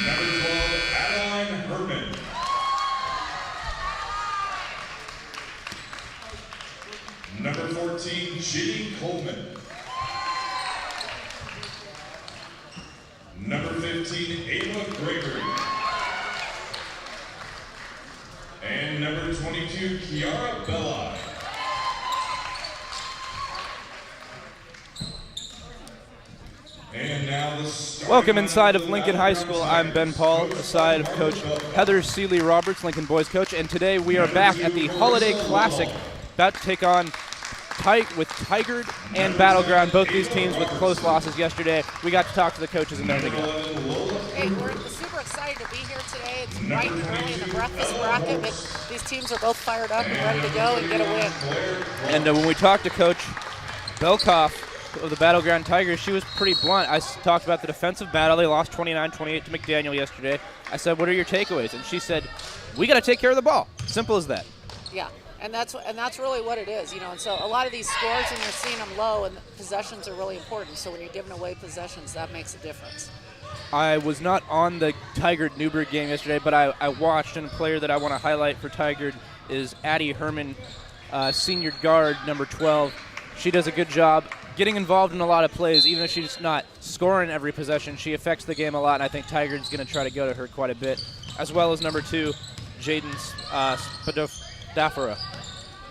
Number 12, Adeline Herman. Number 14, Ginny Coleman. Number 15, Ava Gregory. And number 22, Kiara Bella. And now the welcome inside of Lincoln High School. I'm Ben Pahl, aside of Coach Heather Roberts, Lincoln boys coach, and today we are back at the Holiday Classic, about to take on with Tigard and Battleground, both these teams with close losses yesterday. We got to talk to the coaches a minute ago. Hey, we're super excited to be here today. It's bright and early in the breakfast bracket, but these teams are both fired up and ready to go and get a win. And when we talked to Coach Belkoff of the Battleground Tigers, she was pretty blunt. I talked about the defensive battle. They lost 29-28 to McDaniel yesterday. I said, what are your takeaways? And she said, we got to take care of the ball. Simple as that. Yeah. And that's really what it is, you know. And so a lot of these scores, and you're seeing them low, and possessions are really important. So when you're giving away possessions, that makes a difference. I was not on the Tigard-Newburgh game yesterday, but I watched, and a player that I want to highlight for Tigard is Addie Herman, senior guard, number 12. She does a good job getting involved in a lot of plays. Even if she's not scoring every possession, she affects the game a lot, and I think Tigard's going to try to go to her quite a bit, as well as number 2, Jaden Spadafara.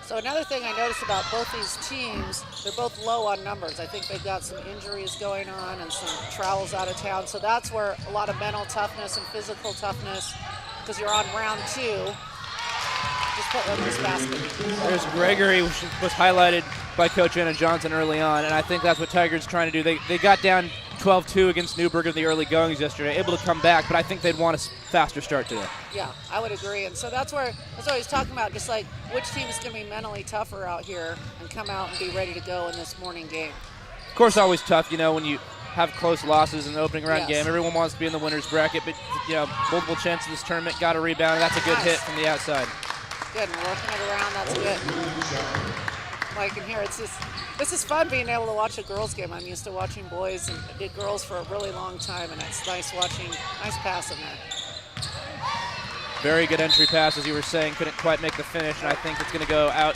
So another thing I noticed about both these teams, they're both low on numbers. I think they've got some injuries going on and some travels out of town. So that's where a lot of mental toughness and physical toughness, because you're on round 2, just put in this basket. There's Gregory, which was highlighted by Coach Anna Johnson early on, and I think that's what Tigard's trying to do. They got down 12-2 against Newburgh in the early goings yesterday, able to come back, but I think they'd want a faster start today. Yeah, I would agree. And so that's what he's talking about, just like which team is going to be mentally tougher out here and come out and be ready to go in this morning game. Of course, always tough, you know, when you have close losses in the opening round game. Everyone wants to be in the winner's bracket, but, you know, multiple chances in this tournament, got a rebound, and that's a good hit from the outside. Good, and working it around, that's good. Like in here, this is fun being able to watch a girls game. I'm used to watching boys and did girls for a really long time, and it's nice pass in there. Very good entry pass, as you were saying, couldn't quite make the finish, and I think it's going to go out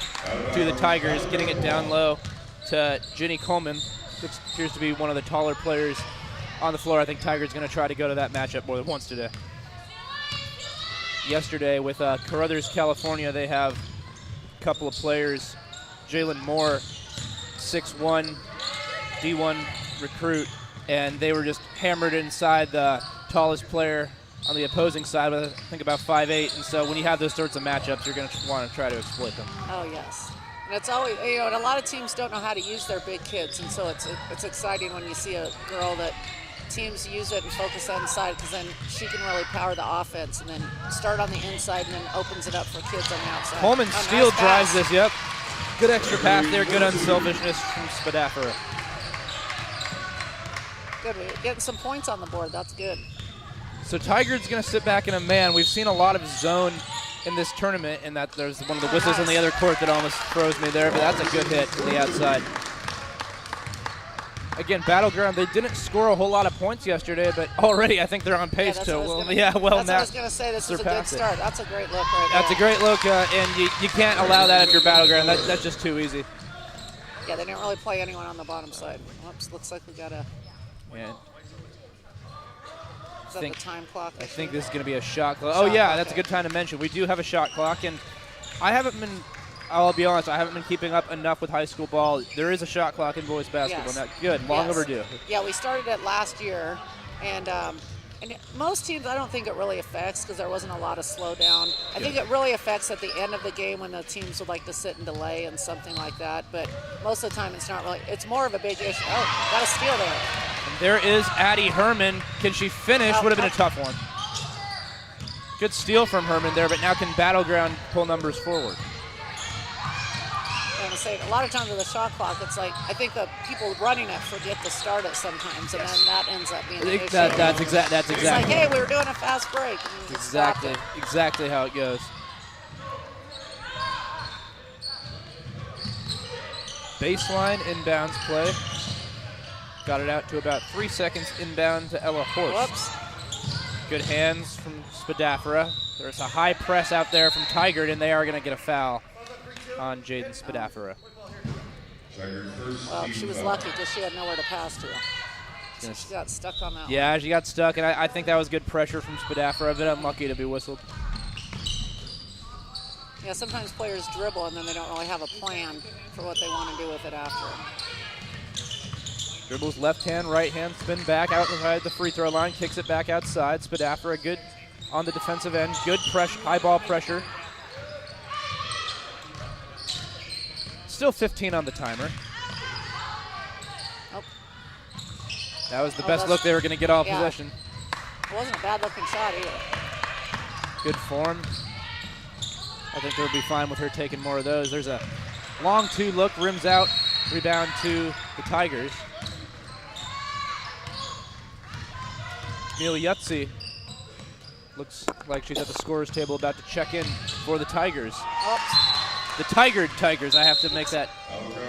to the Tigers, getting it down low to Ginny Coleman, which appears to be one of the taller players on the floor. I think Tigers going to try to go to that matchup more than once today. Yesterday with Carruthers, California, they have a couple of players. Jalen Moore, 6'1", D1 recruit, and they were just hammered inside the tallest player on the opposing side, with I think about 5'8", and so when you have those sorts of matchups, you're going to want to try to exploit them. Oh, yes. And it's always, you know, and a lot of teams don't know how to use their big kids, and so it's exciting when you see a girl that teams use it and focus on the inside, because then she can really power the offense and then start on the inside and then opens it up for kids on the outside. Coleman Steele drives this, yep. Good extra pass there, good unselfishness from Spadafara. Good, we're getting some points on the board, that's good. So Tigard's going to sit back in a man. We've seen a lot of zone in this tournament, and that there's one of the whistles on the other court that almost froze me there, but that's a good hit to the outside. Again, Battleground, they didn't score a whole lot of points yesterday, but already I think they're on pace to, that's what I was going to say. This is a good start. It. That's a great look right there. That's a great look, and you can't allow that if you're Battleground. That's just too easy. Yeah, they didn't really play anyone on the bottom side. Whoops, looks like we got a... Yeah. Is that the time clock? I think this is going to be a shot clock. Oh, yeah, that's a good time to mention. We do have a shot clock, and I'll be honest, I haven't been keeping up enough with high school ball. There is a shot clock in boys basketball. Yes. Now, good, long overdue. Yeah, we started it last year, and most teams, I don't think it really affects because there wasn't a lot of slowdown. I think it really affects at the end of the game when the teams would like to sit and delay and something like that. But most of the time, it's not really. It's more of a big issue. Oh, got a steal there. And there is Addie Herman. Can she finish? Would have been a tough one. Good steal from Herman there, but now can Battleground pull numbers forward? I'm going to say, a lot of times with the shot clock, it's like, I think the people running it forget to start it sometimes, and then that ends up being an issue. That's exactly. It's like, hey, we were doing a fast break. Exactly how it goes. Baseline inbounds play. Got it out to about 3 seconds inbound to Ella Horst. Whoops. Good hands from Spadafora. There's a high press out there from Tigard, and they are going to get a foul on Jaden Spadafora. Well, she was lucky because she had nowhere to pass to. So she got stuck on that Yeah, one. she got stuck, and I think that was good pressure from Spadafora. A bit unlucky to be whistled. Yeah, sometimes players dribble and then they don't really have a plan for what they want to do with it after. Dribbles left hand, right hand, spin back outside the free throw line, kicks it back outside. Spadafora good on the defensive end, good pressure, high ball pressure. Still 15 on the timer. Oh. That was the best look they were going to get all Yeah. possession. It wasn't a bad looking shot either. Good form. I think they'll be fine with her taking more of those. There's a long 2 look, rims out, rebound to the Tigers. Neil Yutzi looks like she's at the scorer's table about to check in for the Tigers. Oh, The Tigers, I have to make that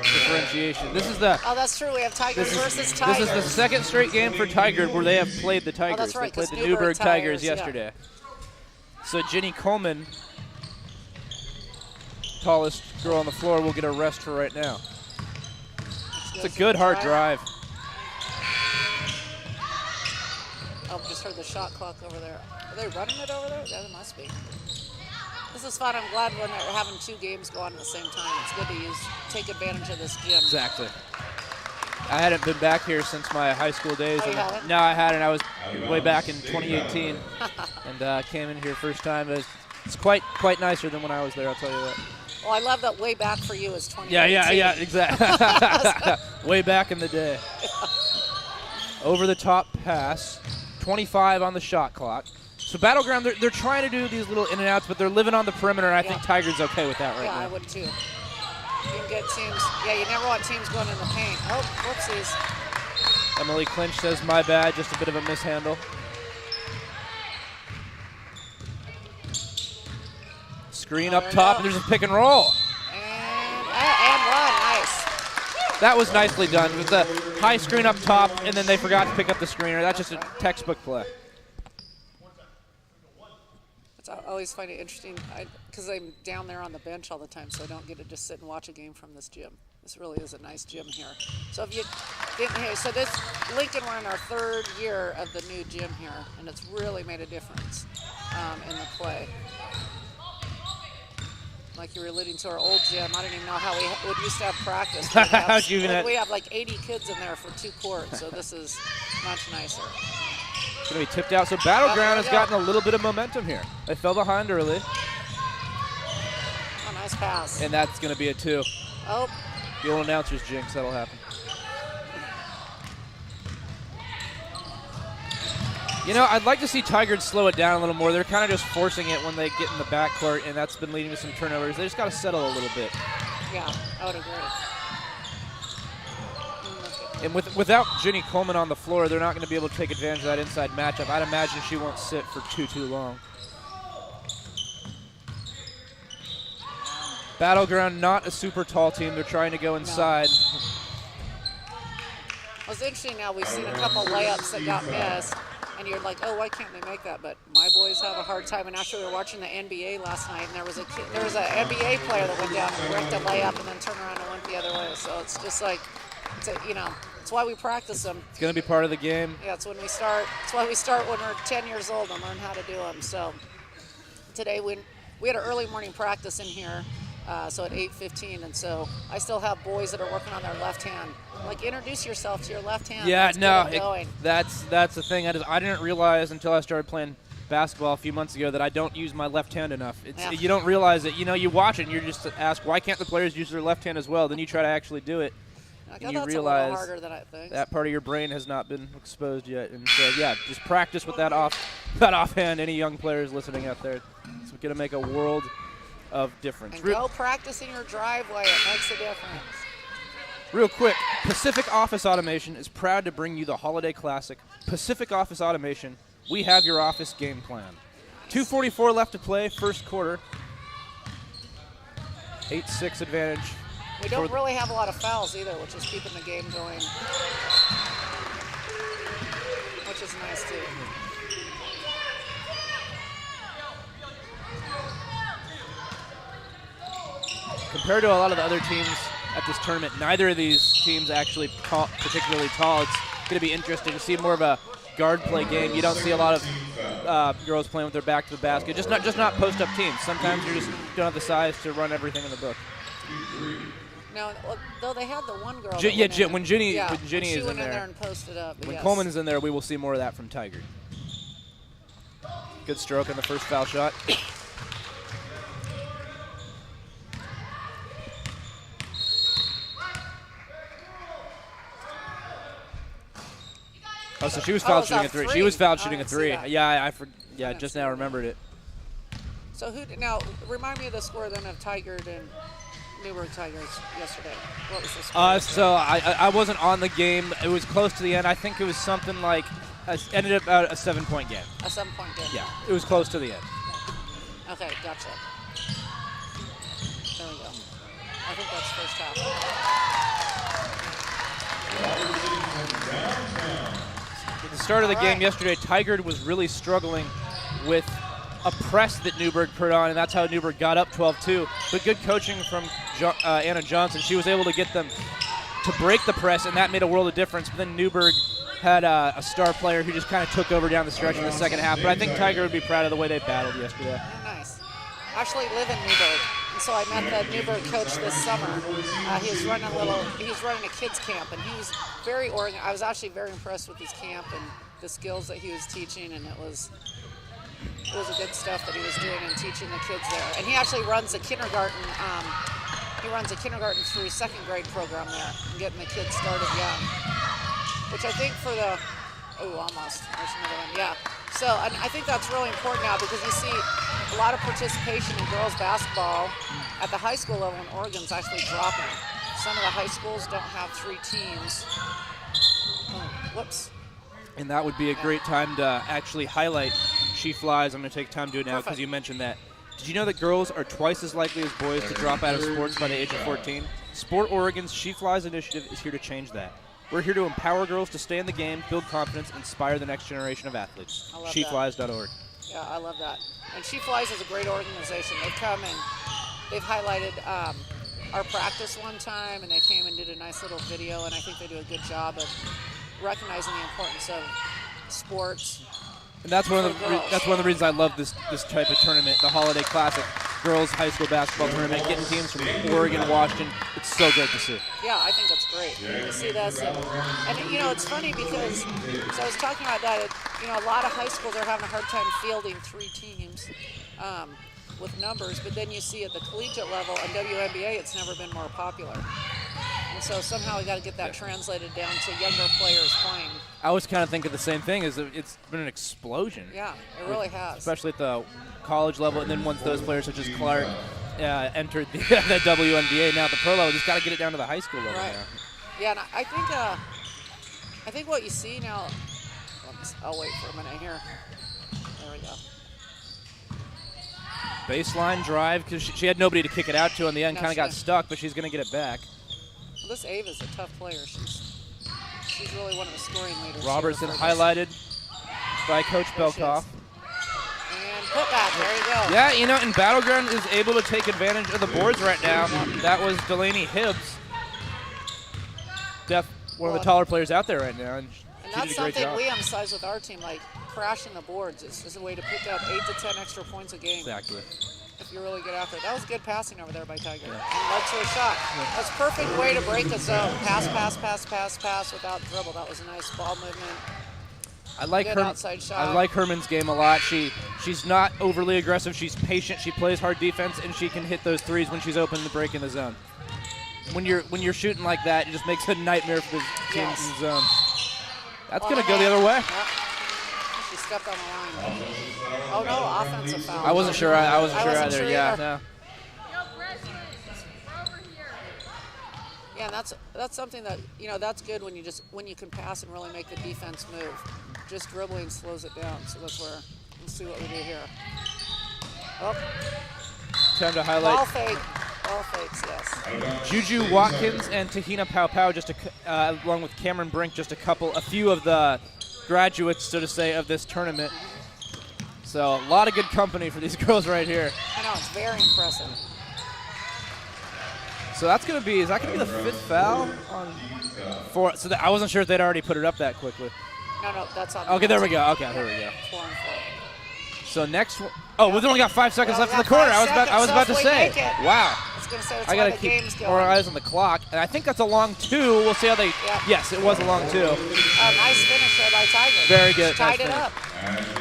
differentiation. This is the oh that's true. We have Tigers versus this Tigers. is the second straight game for Tigard where they have played the Tigers. that's right, They played 'cause the Newburgh Tigers yeah. yesterday. So Ginny Coleman, tallest girl on the floor, will get a rest for right now. It's a good hard drive. Oh, just heard the shot clock over there. Are they running it over there? Yeah, they must be. This is fun. I'm glad when they're having 2 games go on at the same time. It's good to take advantage of this gym. Exactly. I hadn't been back here since my high school days. Oh, you haven't? No, I hadn't. I was way back in 2018 and came in here first time. It's quite nicer than when I was there, I'll tell you that. Well, I love that way back for you is 2018. Yeah, exactly. Way back in the day. Over the top pass, 25 on the shot clock. So Battleground, they're trying to do these little in and outs, but they're living on the perimeter, and I think Tigard's okay with that right now. Yeah, I would too. You can get teams. Yeah, you never want teams going in the paint. Oh, whoopsies. Emily Clinch says, my bad, just a bit of a mishandle. Screen up top, and there's a pick and roll. And run, nice. That was nicely done. It was a high screen up top, and then they forgot to pick up the screener. That's just a textbook play. I always find it interesting because I'm down there on the bench all the time, so I don't get to just sit and watch a game from this gym. This really is a nice gym here. So if you didn't hear, so this Lincoln, we're in our 3rd year of the new gym here, and it's really made a difference in the play. Like you were alluding to our old gym, I don't even know how we would used to have practice. We have like 80 kids in there for 2 courts, so this is much nicer. It's going to be tipped out. So Battleground has gotten a little bit of momentum here. They fell behind early. Oh, nice pass. And that's going to be a 2. Oh. The old announcer's jinx, that'll happen. You know, I'd like to see Tigard slow it down a little more. They're kind of just forcing it when they get in the backcourt, and that's been leading to some turnovers. They just got to settle a little bit. Yeah, I would agree. And without Ginny Coleman on the floor, they're not going to be able to take advantage of that inside matchup. I'd imagine she won't sit for too long. Battleground, not a super tall team. They're trying to go inside. No. Well, it's interesting now. We've seen a couple layups that got missed, and you're like, oh, why can't they make that? But my boys have a hard time. And actually, we were watching the NBA last night, and there was an NBA player that went down and ripped a layup and then turned around and went the other way. So it's just like, it's why we practice them. It's going to be part of the game. Yeah, it's when we start. It's why we start when we're 10 years old and learn how to do them. So today we had an early morning practice in here, so at 8:15, and so I still have boys that are working on their left hand. Like, introduce yourself to your left hand. Yeah, that's the thing. I didn't realize until I started playing basketball a few months ago that I don't use my left hand enough. You don't realize it. You watch it and you're just asked, why can't the players use their left hand as well? Then you try to actually do it. And you realize a harder than I think. That part of your brain has not been exposed yet. And so, yeah, just practice with that offhand. Any young players listening out there, it's going to make a world of difference. And go practice in your driveway. It makes a difference. Real quick, Pacific Office Automation is proud to bring you the Holiday Classic. Pacific Office Automation, we have your office game plan. 2:44 left to play, first quarter. 8-6 advantage. We don't really have a lot of fouls either, which is keeping the game going, which is nice too. compared to a lot of the other teams at this tournament, neither of these teams actually particularly tall. It's going to be interesting to see more of a guard play game. You don't see a lot of girls playing with their back to the basket. Just not post-up teams. Sometimes you just don't have the size to run everything in the book. Now, though they had the one girl. When Ginny is she in went there, and posted up. when Coleman's in there, we will see more of that from Tigard. Good stroke on the first foul shot. Oh, so she was fouled shooting a three. She was fouled shooting a three. Yeah, I just now remembered it. So now remind me of the score then of Tigard and Newburgh Tigers yesterday. What was the score? So I wasn't on the game. It was close to the end. I think it was something like ended up about a 7-point game. A 7-point game. Yeah, it was close to the end. Okay, gotcha. There we go. I think that's first half. At the start of the game yesterday, Tigard was really struggling with a press that Newburgh put on, and that's how Newburgh got up 12-2. But good coaching from Anna Johnson. She was able to get them to break the press, and that made a world of difference. But then Newburgh had a star player who just kind of took over down the stretch in the second half. But I think Tigard would be proud of the way they battled yesterday. Oh, nice. I actually live in Newburgh, and so I met the Newburgh coach this summer. He was running a kids camp, and he was very organized. I was actually very impressed with his camp and the skills that he was teaching, and it was the good stuff that he was doing and teaching the kids there. And he actually runs a kindergarten. He runs a kindergarten through second grade program there, and getting the kids started young. Which I think for the almost. There's another one. Yeah. So and I think that's really important now because you see a lot of participation in girls basketball at the high school level in Oregon's actually dropping. Some of the high schools don't have 3 teams. Whoops. And that would be a great time to actually highlight She Flies. I'm going to take time to do it now because you mentioned that. Did you know that girls are twice as likely as boys to drop out of sports by the age of 14? Sport Oregon's She Flies initiative is here to change that. We're here to empower girls to stay in the game, build confidence, and inspire the next generation of athletes. SheFlies.org. Yeah, I love that. And She Flies is a great organization. They've come and they've highlighted our practice one time, and they came and did a nice little video, and I think they do a good job of recognizing the importance of sports. And that's one of the reasons I love this type of tournament, the Holiday Classic girls high school basketball tournament, getting teams from Oregon, Washington. It's so great to see. Yeah, I think that's great to see this. And it's funny because so I was talking about that. A lot of high schools are having a hard time fielding 3 teams with numbers, but then you see at the collegiate level and WNBA, it's never been more popular. And so somehow we got to get that translated down to younger players playing. I was kind of thinking the same thing. It's been an explosion. Yeah, it really has. Especially at the college level, and then once those players such as Clark entered the WNBA, now at the pro level, just got to get it down to the high school level now. Yeah, and I think what you see now. I'll wait for a minute here. There we go. Baseline drive because she had nobody to kick it out to in the end. Kind of got stuck, but she's going to get it back. Well, this Ava's a tough player. She's really one of the scoring leaders. Robertson highlighted by Coach Belkoff. And put back. There you go. Yeah, and Battleground is able to take advantage of the boards right now. That was Delaney Hibbs. One of the taller players out there right now. And that's something we emphasize with our team, like crashing the boards is a way to pick up 8 to 10 extra points a game. Exactly. If you really get after it. That was good passing over there by Tigard. And led to a shot. That's a perfect way to break a zone. Pass without dribble. That was a nice ball movement. I like outside shot. I like Herman's game a lot. She's not overly aggressive. She's patient. She plays hard defense, and she can hit those threes when she's open to break in the zone. When you're shooting like that, it just makes it a nightmare for the teams in the zone. That's going to go the other way. Yep. She stepped on the line. Oh, no, offensive foul. I wasn't sure. I wasn't sure either. Yeah, no. Yeah, and that's something that, that's good when you can pass and really make the defense move. Just dribbling slows it down. So that's where we'll see what we do here. Oh. Time to highlight. Ball fake. Ball fakes, yes. Juju Watkins and Tahina Pau, along with Cameron Brink, a few of the graduates, so to say, of this tournament. So a lot of good company for these girls right here. I know, it's very impressive. So that's going to be, is that going to be the 5th foul on 4? So I wasn't sure if they'd already put it up that quickly. No, that's on. Okay, there we go. Okay, there we go. 4 and 4. So next one. Oh, we've only got 5 seconds Well, left in the quarter. I was about to so if we say. make it, Wow. I was going to say that's I why got to the game's keep going. more eyes on the clock. And I think that's a long 2. We'll see how they. Yeah. Yes, it was a long 2. Nice finish there by Tigard. Very good. Just tied Nice it up.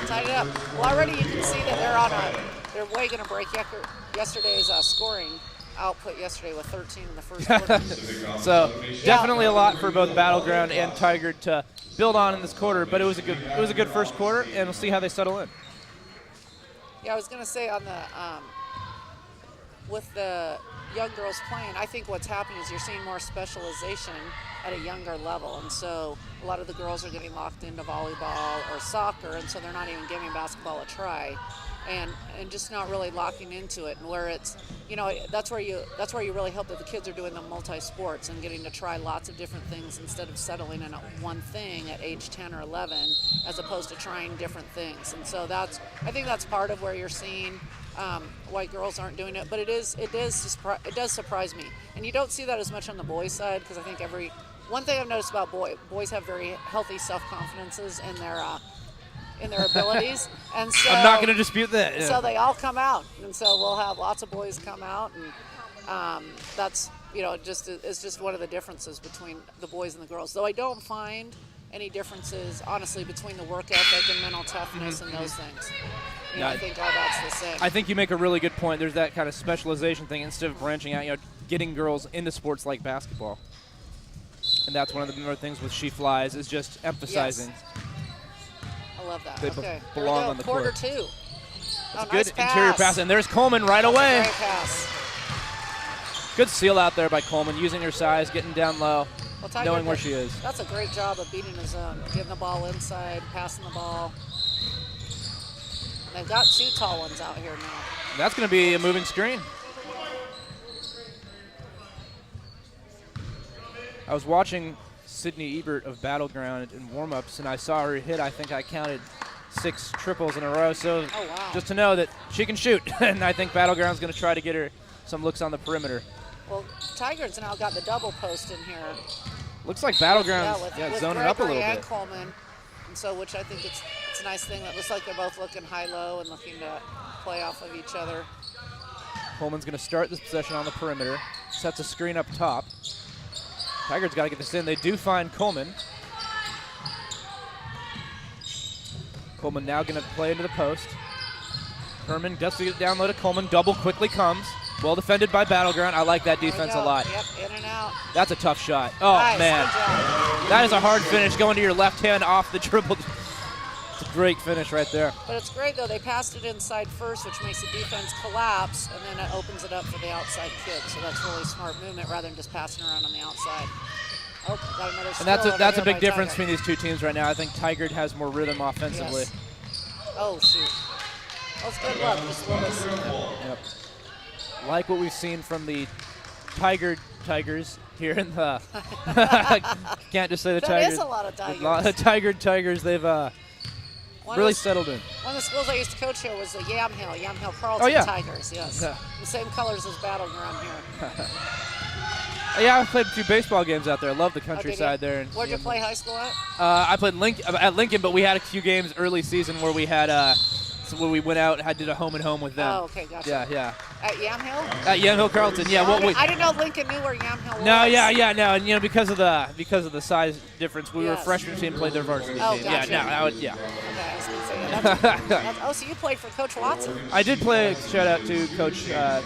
Tied it up. Well, already you can see that they're way going to break yesterday's scoring output yesterday with 13 in the first quarter. So definitely a lot for both Battleground and Tigard to build on in this quarter. But it was a good first quarter, and we'll see how they settle in. Yeah, I was going to say on the with the young girls playing, I think what's happening is you're seeing more specialization at a younger level, and so a lot of the girls are getting locked into volleyball or soccer, and so they're not even giving basketball a try, and just not really locking into it. And where it's, that's where you really hope that the kids are doing the multi-sports and getting to try lots of different things instead of settling in on one thing at age 10 or 11, as opposed to trying different things. And so I think that's part of where you're seeing why girls aren't doing it. But it does surprise me, and you don't see that as much on the boys' side, because I think one thing I've noticed about boys have very healthy self-confidences in their abilities, and so I'm not going to dispute that. Yeah. So they all come out, and so we'll have lots of boys come out, and that's it's just one of the differences between the boys and the girls. Though I don't find any differences, honestly, between the work ethic and mental toughness and those things. I think all that's the same. I think you make a really good point. There's that kind of specialization thing instead of branching out, getting girls into sports like basketball. And that's one of the more things with She Flies is just emphasizing. Yes. I love that. They okay. belong on the quarter court. 2. That's nice good interior pass, and there's Coleman right That's away. A great pass. Good seal out there by Coleman, using her size, getting down low, Well, knowing where she is. That's a great job of beating the zone, getting the ball inside, passing the ball. They've got 2 tall ones out here now. That's going to be a moving screen. I was watching Sydney Ebert of Battleground in warm-ups, and I saw her hit, I think I counted 6 triples in a row. So just to know that she can shoot, and I think Battleground's going to try to get her some looks on the perimeter. Well, Tigard's now got the double post in here. Looks like Battleground's with zoning up a little and bit. Coleman, and so which I think it's a nice thing. It looks like they're both looking high-low and looking to play off of each other. Coleman's going to start this possession on the perimeter. Sets a screen up top. Tigard's got to get this in. They do find Coleman. Coleman now going to play into the post. Herman does get it down low to Coleman. Double quickly comes. Well defended by Battleground. I like that defense a lot. Yep, in and out. That's a tough shot. Oh, nice, man. That is a hard finish, going to your left hand off the dribble. It's a great finish right there. But it's great, though. They passed it inside first, which makes the defense collapse, and then it opens it up for the outside kid. So that's really smart movement rather than just passing around on the outside. Oh, got another steal. And that's a big difference Tigard. between these two teams right now. I think Tigard has more rhythm offensively. Yes. Oh, shoot. Oh, it's good luck. Just a little bit. Yep. Like what we've seen from the Tigers here in the can't just say the Tigers. That is a lot of Tigers. A lot of Tigers. They've really settled in. One of the schools I used to coach here was the Yamhill Carlton Tigers. Yes, yeah. The same colors as Battleground here. Yeah, I played a few baseball games out there. I love the countryside there. Where'd you play high school at? I played at Lincoln, but we had a few games early season where we had where we went out and did a home and home with them. Oh, okay, gotcha. Yeah. At Yamhill? At Yamhill Carlton, yeah. I didn't know Lincoln knew where Yamhill was. No, no, and because of the size difference, we were a freshman team, played their varsity team. Gotcha. Yeah, Okay, I was gonna say so you played for Coach Watson. I did play. Shout out to Coach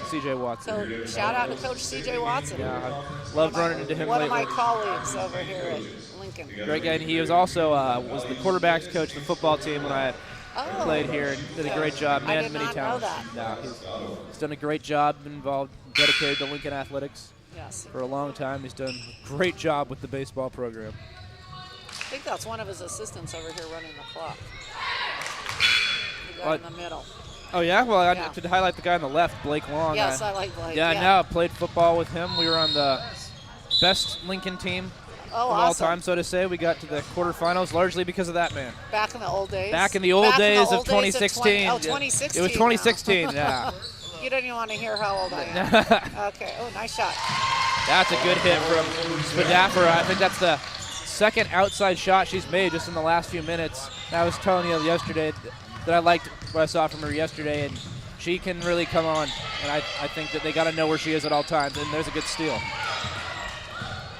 C.J. Watson. So shout out to Coach C.J. Watson. Yeah, I loved running into him. One lately. of my colleagues over here at Lincoln. Great guy, and he was also was the quarterbacks coach of the football team when I played here, and did a great job. I did many not talents. know that. No, he's done a great job, involved, dedicated to Lincoln athletics. Yes. For a long time, he's done a great job with the baseball program. I think that's one of his assistants over here running the clock. The guy in the middle. Oh, yeah? Well, to highlight the guy on the left, Blake Long. Yes, I like Blake. Yeah, I played football with him. We were on the best Lincoln team of all time, so to say. We got to the quarterfinals largely because of that man. Back in the old days? Back in the old days of 2016. 2016. It was 2016, yeah. You don't even want to hear how old I am. Okay. Oh, nice shot. That's a good hit from Spadafora. I think that's the second outside shot she's made just in the last few minutes. I was telling you yesterday that I liked what I saw from her yesterday, and she can really come on. And I think that they got to know where she is at all times, and there's a good steal.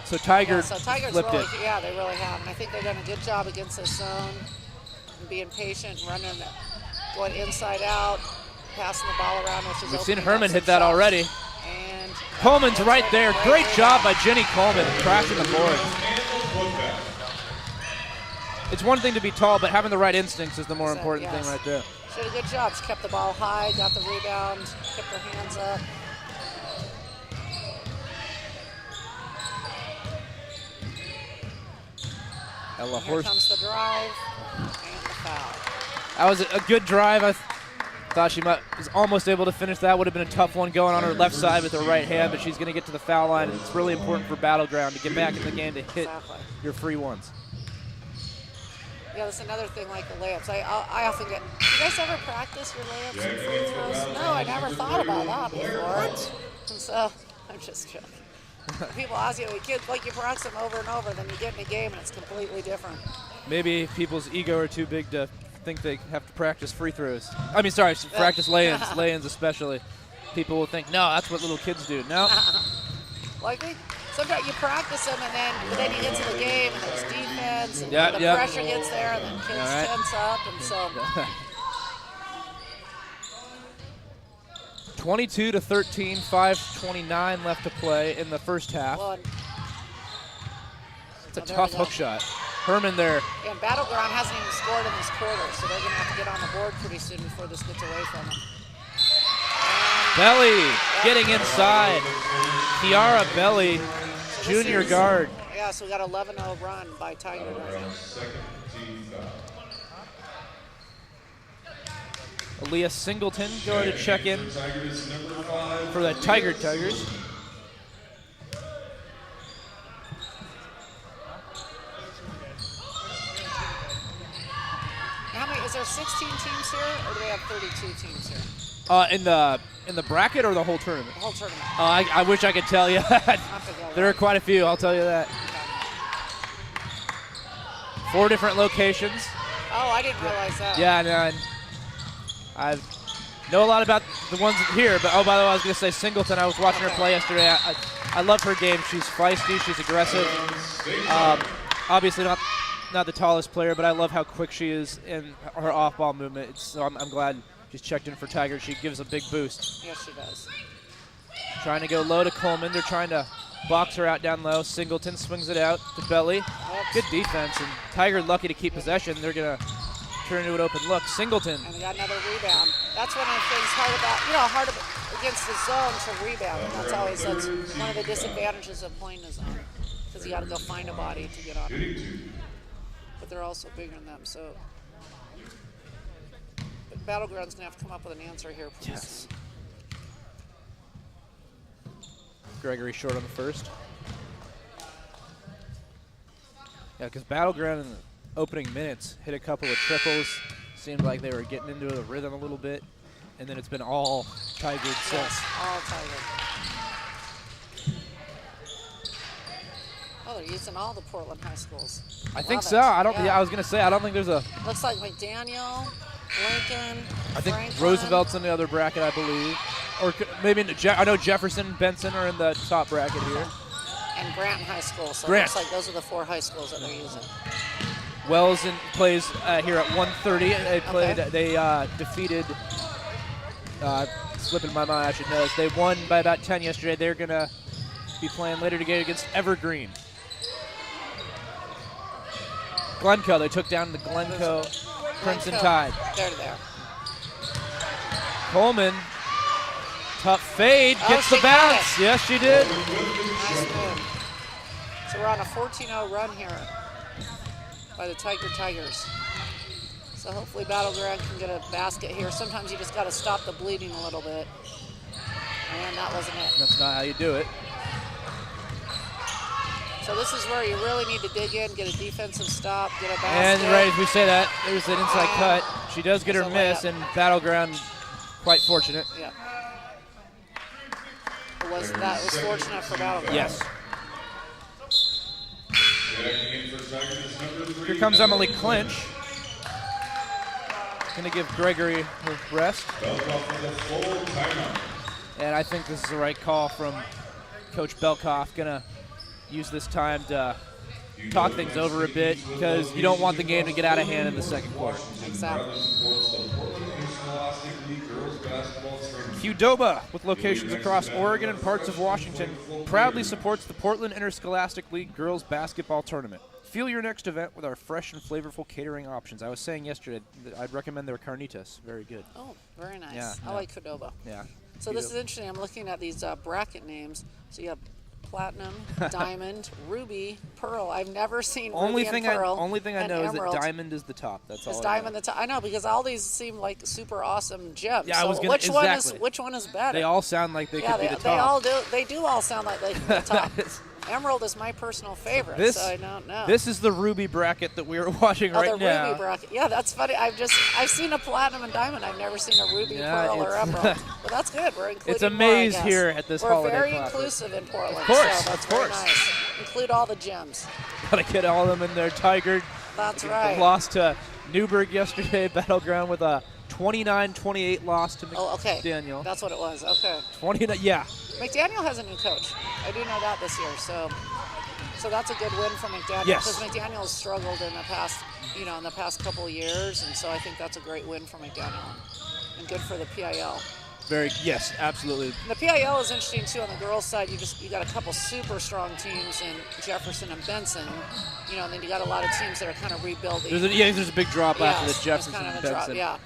So Tigard flipped it. Yeah, they really have. And I think they've done a good job against this zone and being patient, running, going inside out, passing the ball around, which is We've seen Herman hit that already. And Coleman's right there. Great job by Jenny Coleman, crashing the board. It's one thing to be tall, but having the right instincts is the more important thing right there. She did a good job. She kept the ball high, got the rebound, kept her hands up. Here comes the drive and the foul. That was a good drive. I thought she was almost able to finish that. Would have been a tough one going on her left side with her right hand, but she's going to get to the foul line. It's really important for Battleground to get back in the game to hit your free ones. Yeah, that's another thing like the layups. I often get, do you guys ever practice your layups and free throws? No, I never thought about that before. And so, I'm just joking. People ask you, kids, like you practice them over and over, then you get in a game and it's completely different. Maybe people's ego are too big to think they have to practice free throws. I mean, sorry, practice lay-ins, lay-ins especially. People will think, no, that's what little kids do. No. Likely. Sometimes you practice them, but then you get to the game and there's defense, and the pressure gets there, and then kids tense up, and so. 22-13, 5:29 left to play in the first half. Well, it's a tough hook shot. Herman there. Yeah, and Battleground hasn't even scored in this quarter, so they're going to have to get on the board pretty soon before this gets away from them. Belly getting inside. Kiara Belly, junior guard. Yeah, so we got 11-0 run by Tigard right now. Aaliyah Singleton going to check in for the Tigard Tigers. How many? Is there 16 teams here, or do they have 32 teams here? In the bracket or the whole tournament? The whole tournament. I wish I could tell you. There are quite a few, I'll tell you that. Okay. 4 different locations. Oh, I didn't realize that. Yeah, no, I know a lot about the ones here, but by the way, I was going to say Singleton. I was watching her play yesterday. I love her game. She's feisty. She's aggressive. Obviously not the tallest player, but I love how quick she is in her off-ball movement. So I'm glad she's checked in for Tigard. She gives a big boost. Yes, she does. Trying to go low to Coleman. They're trying to box her out down low. Singleton swings it out to Belly. Good defense, and Tigard lucky to keep possession. They're going to turn into an open look. Singleton. And we got another rebound. That's one of the things hard against the zone to rebound. And that's one of the disadvantages of playing the zone, because you got to go find a body to get on it. But they're also bigger than them, so. But Battleground's gonna have to come up with an answer here, please. Yes. Gregory short on the first. Yeah, because Battleground in the opening minutes hit a couple of triples. Seemed like they were getting into the rhythm a little bit, and then it's been all Tigard since. Yes, all Tigard. Oh, they're using all the Portland high schools. I think so. I was gonna say I don't think there's a. Looks like McDaniel, Lincoln. I think Franklin. Roosevelt's in the other bracket, I believe, or maybe I know Jefferson, Benson are in the top bracket here. And Grant High School. So Grant. It looks like those are the 4 high schools that they're using. Wells plays here at 1:30. They played. They defeated. Slipping my mind, I should know this. They won by about 10 yesterday. They're gonna be playing later today against Evergreen. Glencoe. They took down the Glencoe Crimson Tide. They're there. Coleman, tough fade, gets the bounce. Yes, she did. Nice move. So we're on a 14-0 run here by the Tigers. So hopefully Battleground can get a basket here. Sometimes you just got to stop the bleeding a little bit. And that wasn't it. That's not how you do it. So this is where you really need to dig in, get a defensive stop, get a basket. And right as we say that, there's an inside cut. She does get her miss, and Battleground quite fortunate. Yeah. was fortunate for Battleground. Yes. Checking in for Tigers is number 3. Here comes Emily Clinch. Going to give Gregory her rest. Belkoff with a full timeout. And I think this is the right call from Coach Belkoff. Going to use this time to talk things over a bit because you don't want the game to get out of hand in the second quarter. Exactly. Qdoba, with locations across Oregon and parts of Washington, proudly supports the Portland Interscholastic League Girls Basketball Tournament. Feel your next event with our fresh and flavorful catering options. I was saying yesterday that I'd recommend their carnitas. Very good. Oh, very nice. Yeah, I like Qdoba. Yeah. So this is interesting. I'm looking at these bracket names. So you have Platinum, Diamond, Ruby, Pearl. I've never seen Ruby and Pearl. Only thing I know Emerald. is that Diamond is the top. That's all. Is I Diamond know. the top? I know because all these seem like super awesome gems. Yeah, so I was gonna, which exactly. one is better? They all sound like they could be the top. They all do. They do all sound like they could be the top. Emerald is my personal favorite, so I don't know. This is the Ruby bracket that we are watching right the now. Ruby bracket. Yeah, that's funny. I've seen a Platinum and Diamond. I've never seen a Ruby, Pearl, or Emerald. But that's good. We're including It's a maze more, I guess. here at this We're holiday very classic. inclusive in Portland. Of course, so that's of course. very nice. Include all the gems. Gotta get all of them in there. Tigard. That's right. Lost to Newburgh yesterday. Battleground with a 29-28 loss to McDaniel. That's what it was. Okay. 29. Yeah. McDaniel has a new coach. I do know that this year. So that's a good win for McDaniel Yes. because McDaniel has struggled in the past couple of years, and so I think that's a great win for McDaniel and good for the PIL. Yes, absolutely. And the PIL is interesting too. On the girls' side, you got a couple super strong teams in Jefferson and Benson. And then you got a lot of teams that are kind of rebuilding. There's a big drop after the Jefferson kind of and a drop, Benson. yeah.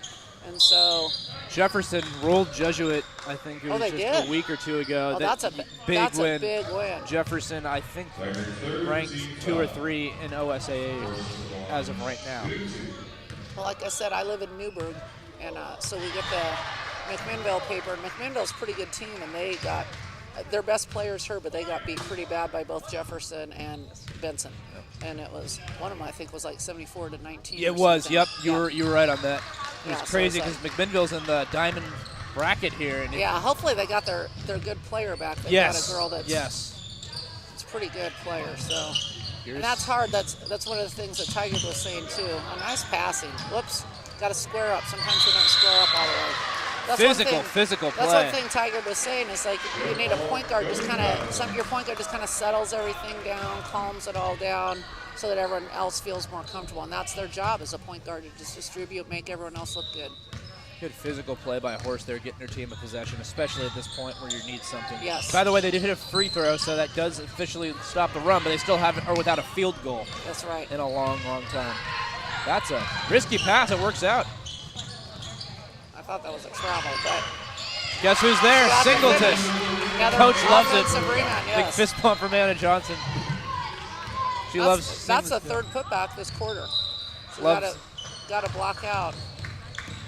And so Jefferson rolled Jesuit, I think it was they just did? a week or two ago. that's a big win. Jefferson, I think, ranked 2 or 3 in OSAA as of right now. Well, like I said, I live in Newburgh, and so we get the McMinnville paper. And McMinnville's a pretty good team, and they got their best players hurt, but they got beat pretty bad by both Jefferson and Benson. And it was one of them, I think, was like 74-19. It was. Yep, you were right on that. It was so crazy it's because McMinnville's in the diamond bracket here. And hopefully they got their good player back. They got a girl that's it's a pretty good player. So and that's hard. That's one of the things that Tigard was saying too. A nice passing. Whoops, got to square up. Sometimes they don't square up all the way. That's physical play. That's one thing Tigard was saying is like you need a point guard your point guard just kind of settles everything down, calms it all down, so that everyone else feels more comfortable. And that's their job as a point guard, to just distribute, make everyone else look good. Good physical play by Horse there, getting their team a possession, especially at this point where you need something. Yes. By the way, they did hit a free throw, so that does officially stop the run, but they still are without a field goal. That's right. In a long, long time. That's a risky pass. It works out. I thought that was a travel, but guess who's there? Singleton. Coach loves it. Big fist pump from Anna Johnson. That's the third putback this quarter. So got to block out.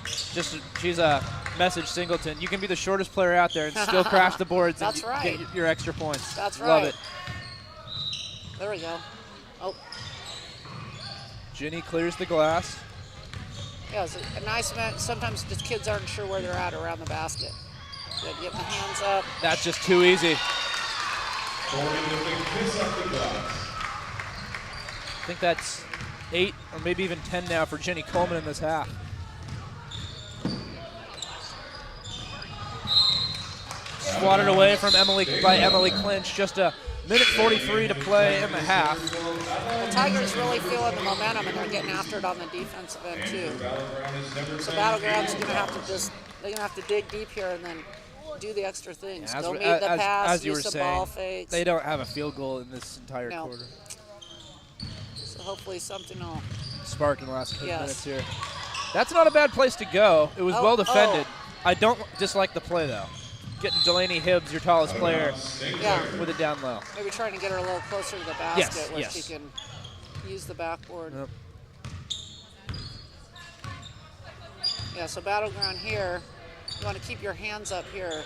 She's a message Singleton. You can be the shortest player out there and still crash the boards and get your extra points. That's right. Love it. There we go. Oh. Ginny clears the glass. Yeah, it's a nice event. Sometimes just kids aren't sure where they're at around the basket. Good, getting the hands up. That's just too easy. I think that's 8 or maybe even 10 now for Jenny Coleman in this half. Swatted away from Emily Clinch. Just a minute 43 to play in the half. The Tigers really feeling the momentum, and they're getting after it on the defensive end too. So Battleground's going to have to dig deep here and then do the extra things. Go meet the pass, use the ball fakes. They don't have a field goal in this entire quarter. So hopefully something will spark in the last couple minutes here. That's not a bad place to go. It was well defended. I don't dislike the play though. Getting Delaney Hibbs, your tallest player, with it down low. Maybe trying to get her a little closer to the basket where she can use the backboard. Yep. Yeah, so Battleground here, you want to keep your hands up here.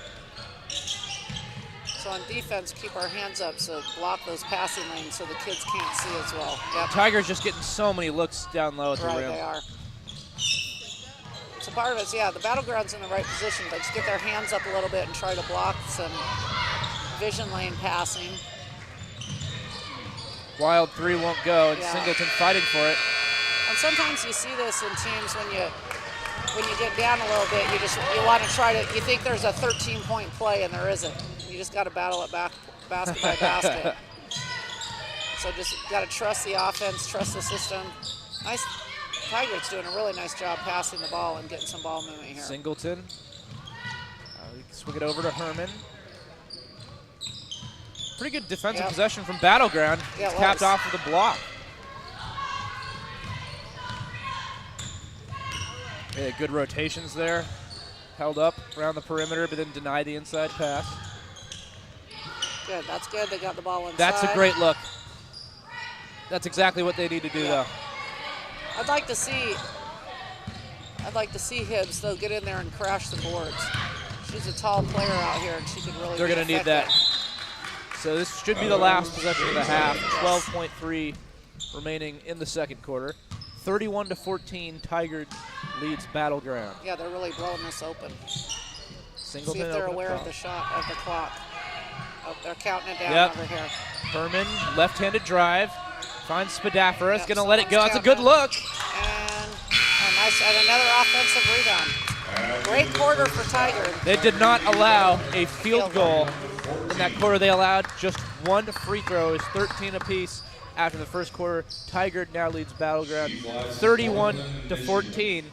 So on defense, keep our hands up, so block those passing lanes so the kids can't see as well. Yep. Tigers just getting so many looks down low at the rim. Right, they are. So part of it's, the Battleground's in the right position, but just get their hands up a little bit and try to block some vision lane passing. Wild three won't go, and Yeah. Singleton fighting for it. And sometimes you see this in teams when you get down a little bit, you want to try to, you think there's a 13-point play and there isn't. You just got to battle it back, basket by basket. So just got to trust the offense, trust the system. Nice. Tigard's doing a really nice job passing the ball and getting some ball movement here. Singleton. Swing it over to Herman. Pretty good defensive possession from Battleground. Yeah, it Capped was. off with a block. Yeah, good rotations there. Held up around the perimeter, but then denied the inside pass. Good, that's good. They got the ball inside. That's a great look. That's exactly what they need to do, though. I'd like to see Hibbs, though, get in there and crash the boards. She's a tall player out here, and she could really They're be going to need effective. that. So this should be the last possession of the half. 12.3 remaining in the second quarter. 31-14, Tigard leads Battleground. Yeah, they're really blowing this open. Singleton See if they're open aware up of the top. shot of the clock. Oh, they're counting it down Yep. over here. Herman, left-handed drive, finds Spadafora. Is Yep, going to let it go. someone's That's a good counting look. And another offensive rebound. Great quarter for Tigard. They did not allow a field goal in that quarter. They allowed just one free throw. It's 13 apiece after the first quarter. Tigard now leads Battleground 31-14.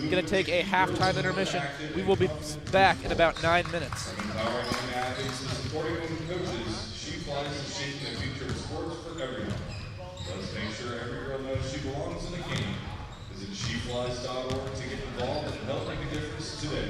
Going to take a halftime intermission. We will be back in about 9 minutes. Empowering young athletes and supporting women coaches, She Flies is shaping the future of sports for everyone. Let's make sure every girl knows she belongs in the game. Visit sheflies.org to get involved and help make a difference today.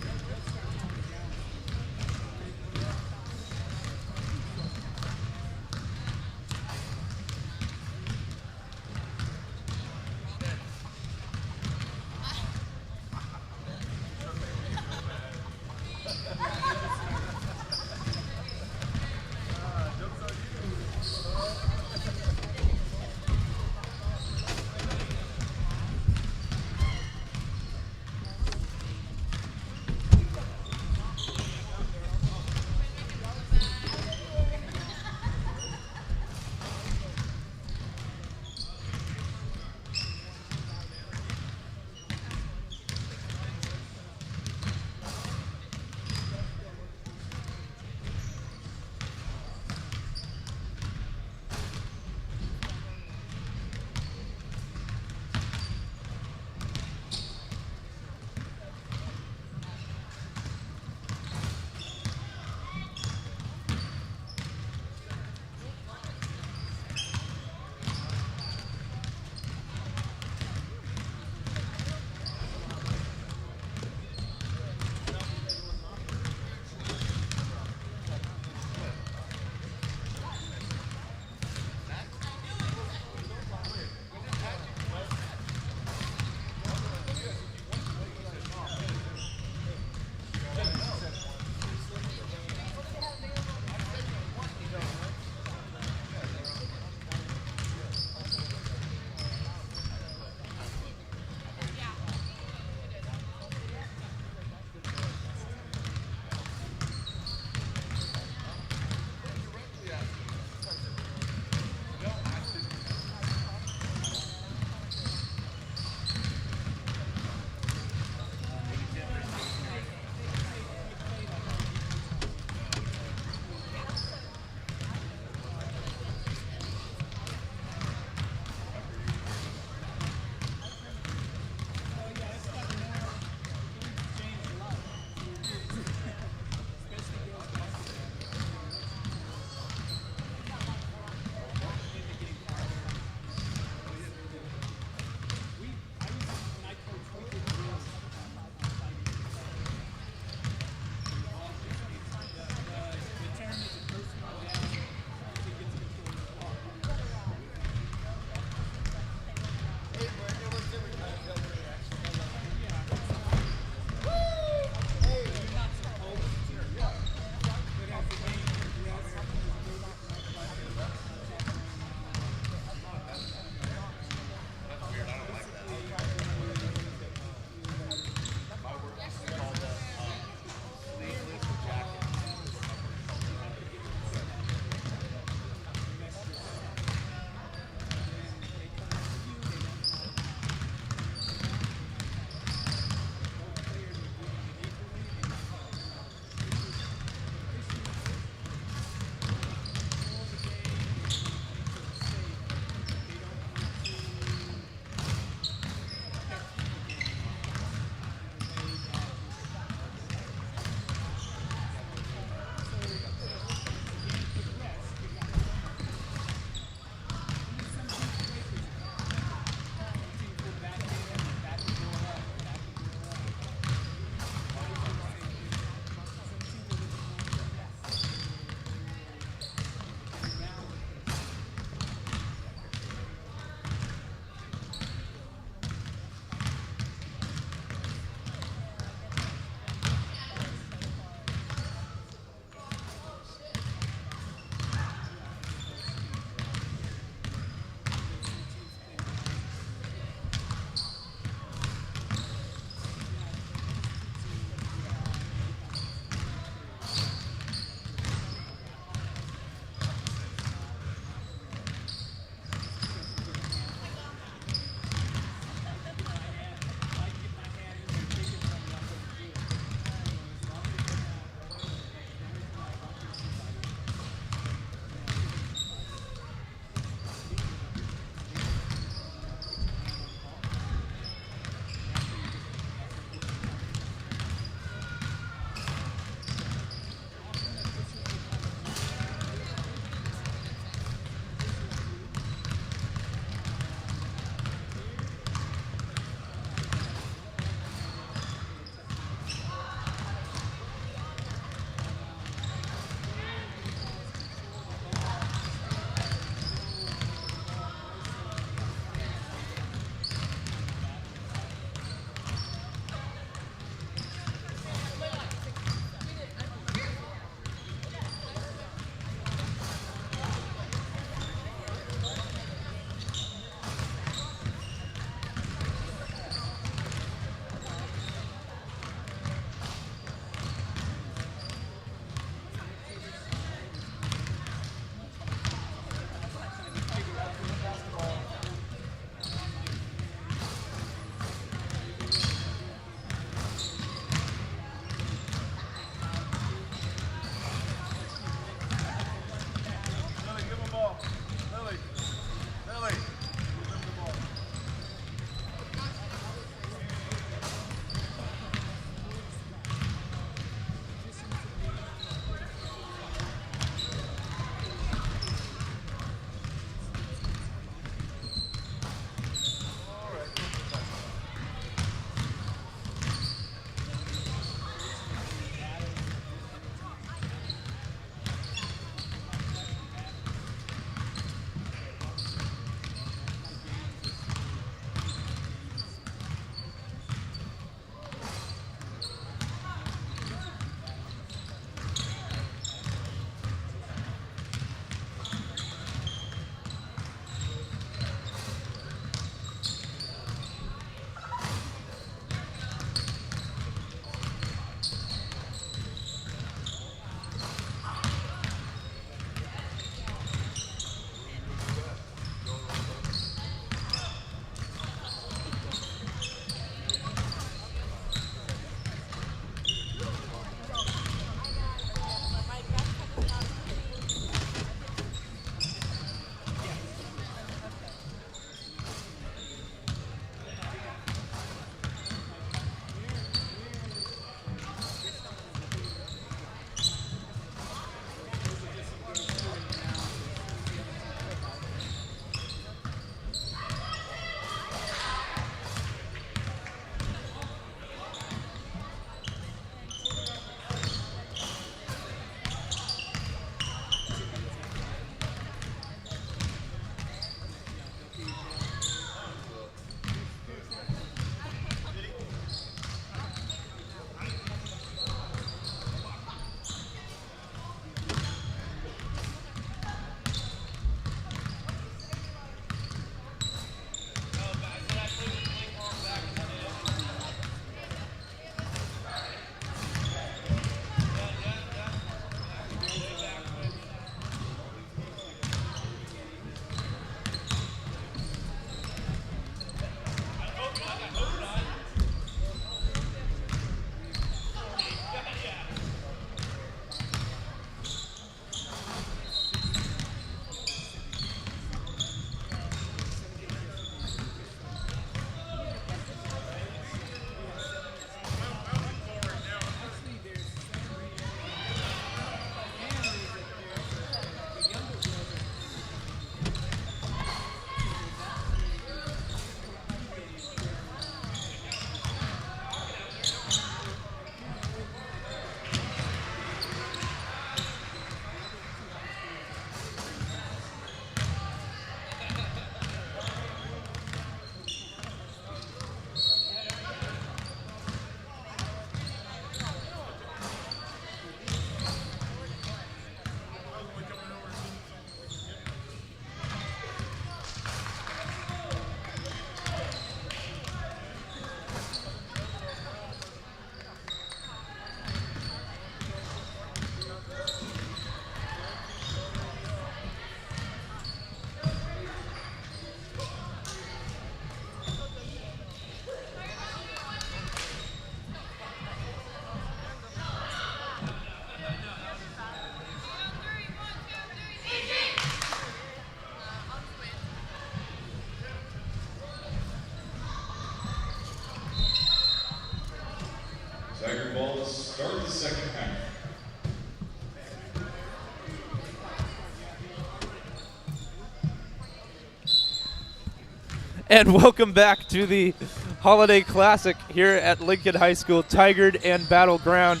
And welcome back to the Holiday Classic here at Lincoln High School, Tigard and Battleground.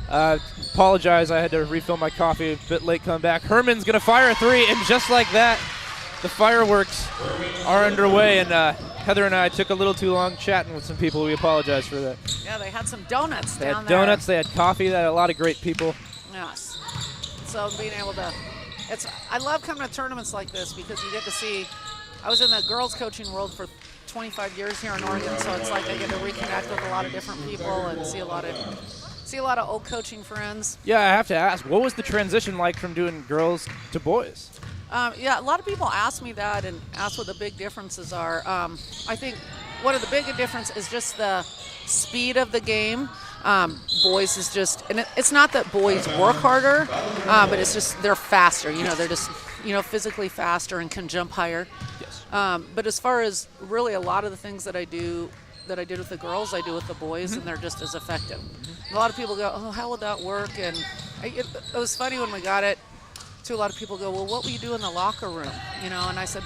Apologize, I had to refill my coffee, a bit late coming back. Herman's going to fire a three, and just like that, the fireworks are underway. And Heather and I took a little too long chatting with some people. We apologize for that. Yeah, they had some donuts They down had there. donuts, they had coffee, they had a lot of great people. Yes. So being able to, I love coming to tournaments like this because you get to see, I was in the girls coaching world for 25 years here in Oregon, so it's like I get to reconnect with a lot of different people and see a lot of old coaching friends. Yeah, I have to ask, what was the transition like from doing girls to boys? Yeah, a lot of people ask me that and ask what the big differences are. I think one of the big differences is just the speed of the game. Boys is just, and it's not that boys work harder, but it's just they're faster. They're just, physically faster and can jump higher. Yes. But as far as really a lot of the things that I did with the girls, I do with the boys, and they're just as effective. A lot of people go, oh, how would that work? And it was funny when we got it. A lot of people go, well, what will you do in the locker room? And I said,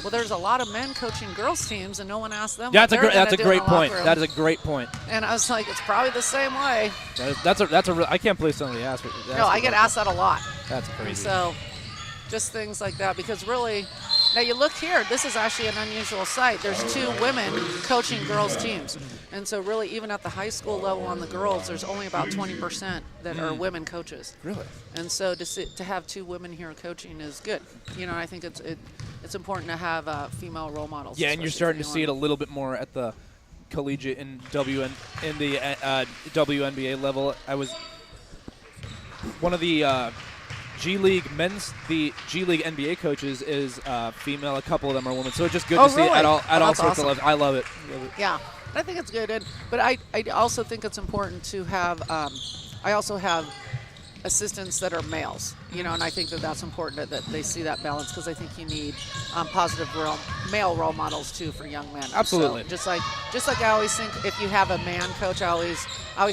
well, there's a lot of men coaching girls teams, and no one asked them. That's a great point. That is a great point. And I was like, it's probably the same way. I can't believe somebody asked. No, I get asked that a lot. That's crazy. And so, just things like that, because really, now you look here. This is actually an unusual sight. There's 2 women coaching girls teams, and so really, even at the high school level on the girls, there's only about 20% that are women coaches. Really? And so to have 2 women here coaching is good. I think it's important to have female role models. Yeah, and you're starting to see it a little bit more at the collegiate and WNBA level. I was one of the G League NBA coaches is female. A couple of them are women, so it's just good to see at all sorts of levels. I love it. Yeah, I think it's good, but I also think it's important to have. I also have assistants that are males, and I think that's important that they see that balance, because I think you need positive male role models too for young men. Absolutely. So just like I always think, if you have a man coach, I always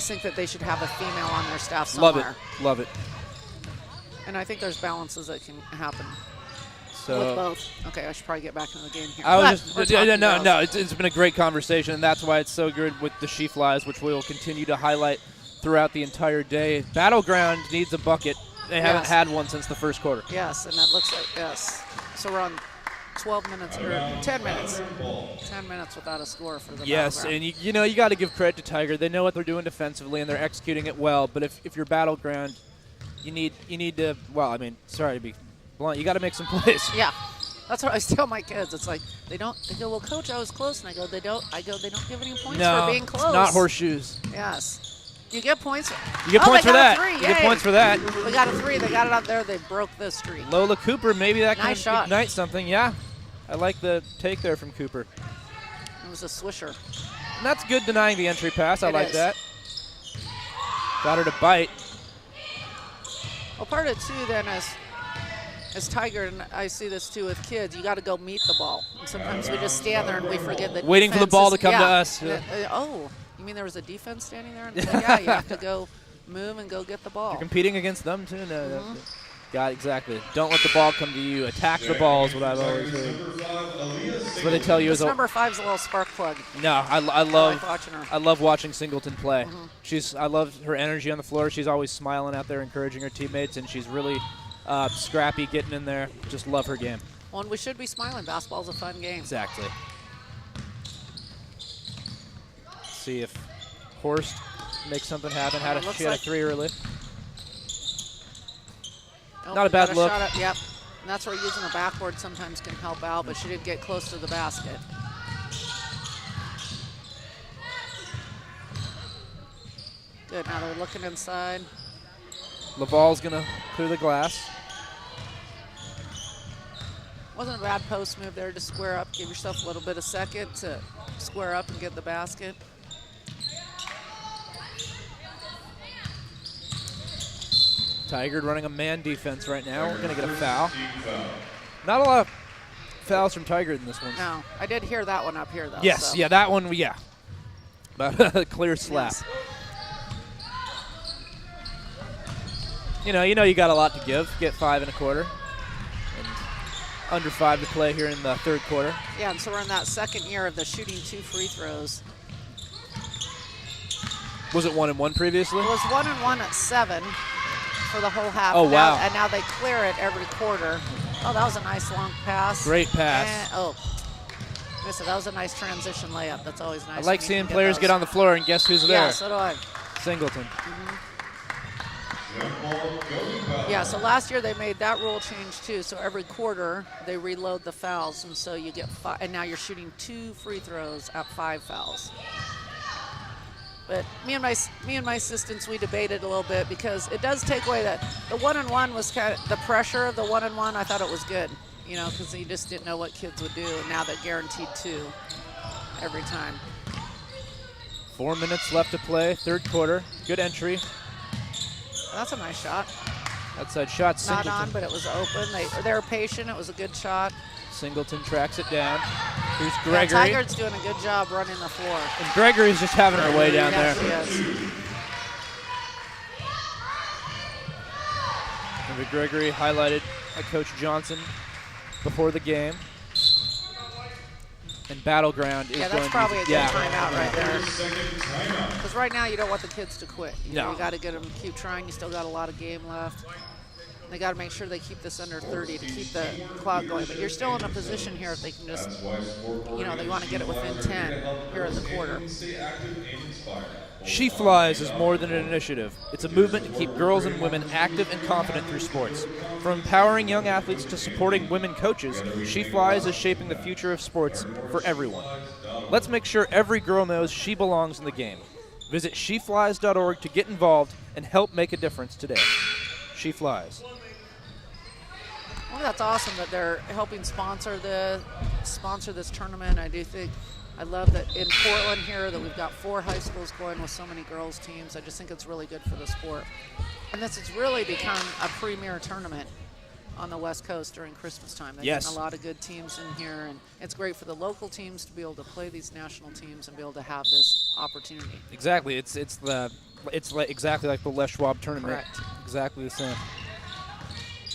think that they should have a female on their staff somewhere. Love it. And I think there's balances that can happen with both. Okay, I should probably get back into the game here. No, it's been a great conversation, and that's why it's so good with the She Flies, which we will continue to highlight throughout the entire day. Battleground needs a bucket. They haven't had one since the first quarter. Yes, and that looks like, yes. So we're on 12 minutes, or 10 minutes. 10 minutes without a score for the Yes, Battleground. and you got to give credit to Tigard. They know what they're doing defensively, and they're executing it well. But if you're Battleground, you need to, sorry to be blunt, you got to make some plays. Yeah. That's what I tell my kids. It's like they go, well, Coach, I was close, and they don't give any points for being close. It's not horseshoes. Yes. You get points. You get points for that. Three. You get points for that. We got a 3. They got it out there. They broke the streak. Lola Cooper, maybe that Nice can shot. ignite something. Yeah, I like the take there from Cooper. It was a swisher. And that's good denying the entry pass. I like is. that. Got her to bite. Well, part of it, too, then, as Tigard, and I see this, too, with kids, you got to go meet the ball. And sometimes we just stand there and we forget that waiting for the ball to come to us. Oh, you mean there was a defense standing there? Yeah, you have to go move and go get the ball. You're competing against them, too? No, got it, exactly. Don't let the ball come to you. Attack the ball is what I've always heard. That's what they tell you. Number 5's a little spark plug. No, I love like watching her. I love watching Singleton play. I love her energy on the floor. She's always smiling out there, encouraging her teammates, and she's really scrappy, getting in there. Just love her game. Well, and we should be smiling. Basketball's a fun game. Exactly. See if Horst makes something happen. She had a 3 early. Not a bad look. Yep. And that's where using a backboard sometimes can help out, but she did get close to the basket. Good. Now they're looking inside. Laval's going to clear the glass. Wasn't a bad post move there to square up. Give yourself a little bit of second to square up and get the basket. Tigard running a man defense right now. We're going to get a foul. Not a lot of fouls from Tigard in this one. No, I did hear that one up here, though. Yes, so. yeah, that one, yeah. But a clear slap. Yes. You know, you got a lot to give. Get 5 1/4. And Under 5 to play here in the third quarter. Yeah, and so we're in that second year of the shooting 2 free throws. Was it 1-1 previously? It was 1-1 at 7 for the whole half. Oh, and wow. And now they clear it every quarter. Oh, that was a nice long pass. Great pass. And, listen, that was a nice transition layup. That's always nice. I like when you seeing can players those. get on the floor, and guess who's there? Yeah, so do I. Singleton. Yeah, so last year they made that rule change too. So every quarter they reload the fouls, and so you get 5. And now you're shooting 2 free throws at 5 fouls. But me and my assistants, we debated a little bit because it does take away that the 1-on-1 was kind of the pressure of the 1-on-1. I thought it was good, you know, because you just didn't know what kids would do. And now they're guaranteed 2 every time. 4 minutes left to play, third quarter. Good entry. That's a nice shot. Outside shot, Not Singleton. on, but it was open. They were patient. It was a good shot. Singleton tracks it down. Here's Yeah, Gregory. Tigard's doing a good job running the floor. And Gregory's just having her way down Yes, there. she is. Remember Gregory highlighted by Coach Johnson before the game. And Battleground is Yeah, going that's probably a to good timeout right there. Second timeout. Because right now you don't want the kids to quit. You know, No. you got to get them to keep trying. You still got a lot of game left. They got to make sure they keep this under 30 to keep the clock going. But you're still in a position here if they can just, That's why scoreboard you know, they want to get it within 10 here in the quarter. Stay active and inspired. She Flies is more than an initiative. It's a movement to keep girls and women active and confident through sports. From empowering young athletes to supporting women coaches, She Flies is shaping the future of sports for everyone. Let's make sure every girl knows she belongs in the game. Visit sheflies.org to get involved and help make a difference today. She Flies. Well, that's awesome that they're helping sponsor this tournament. I love that in Portland here that we've got 4 high schools going with so many girls teams. I just think it's really good for the sport. And this has really become a premier tournament on the West Coast during Christmas time. They're getting a lot of good teams in here, and it's great for the local teams to be able to play these national teams and be able to have this opportunity. Exactly. It's like exactly like the Les Schwab tournament. Correct. Exactly the same.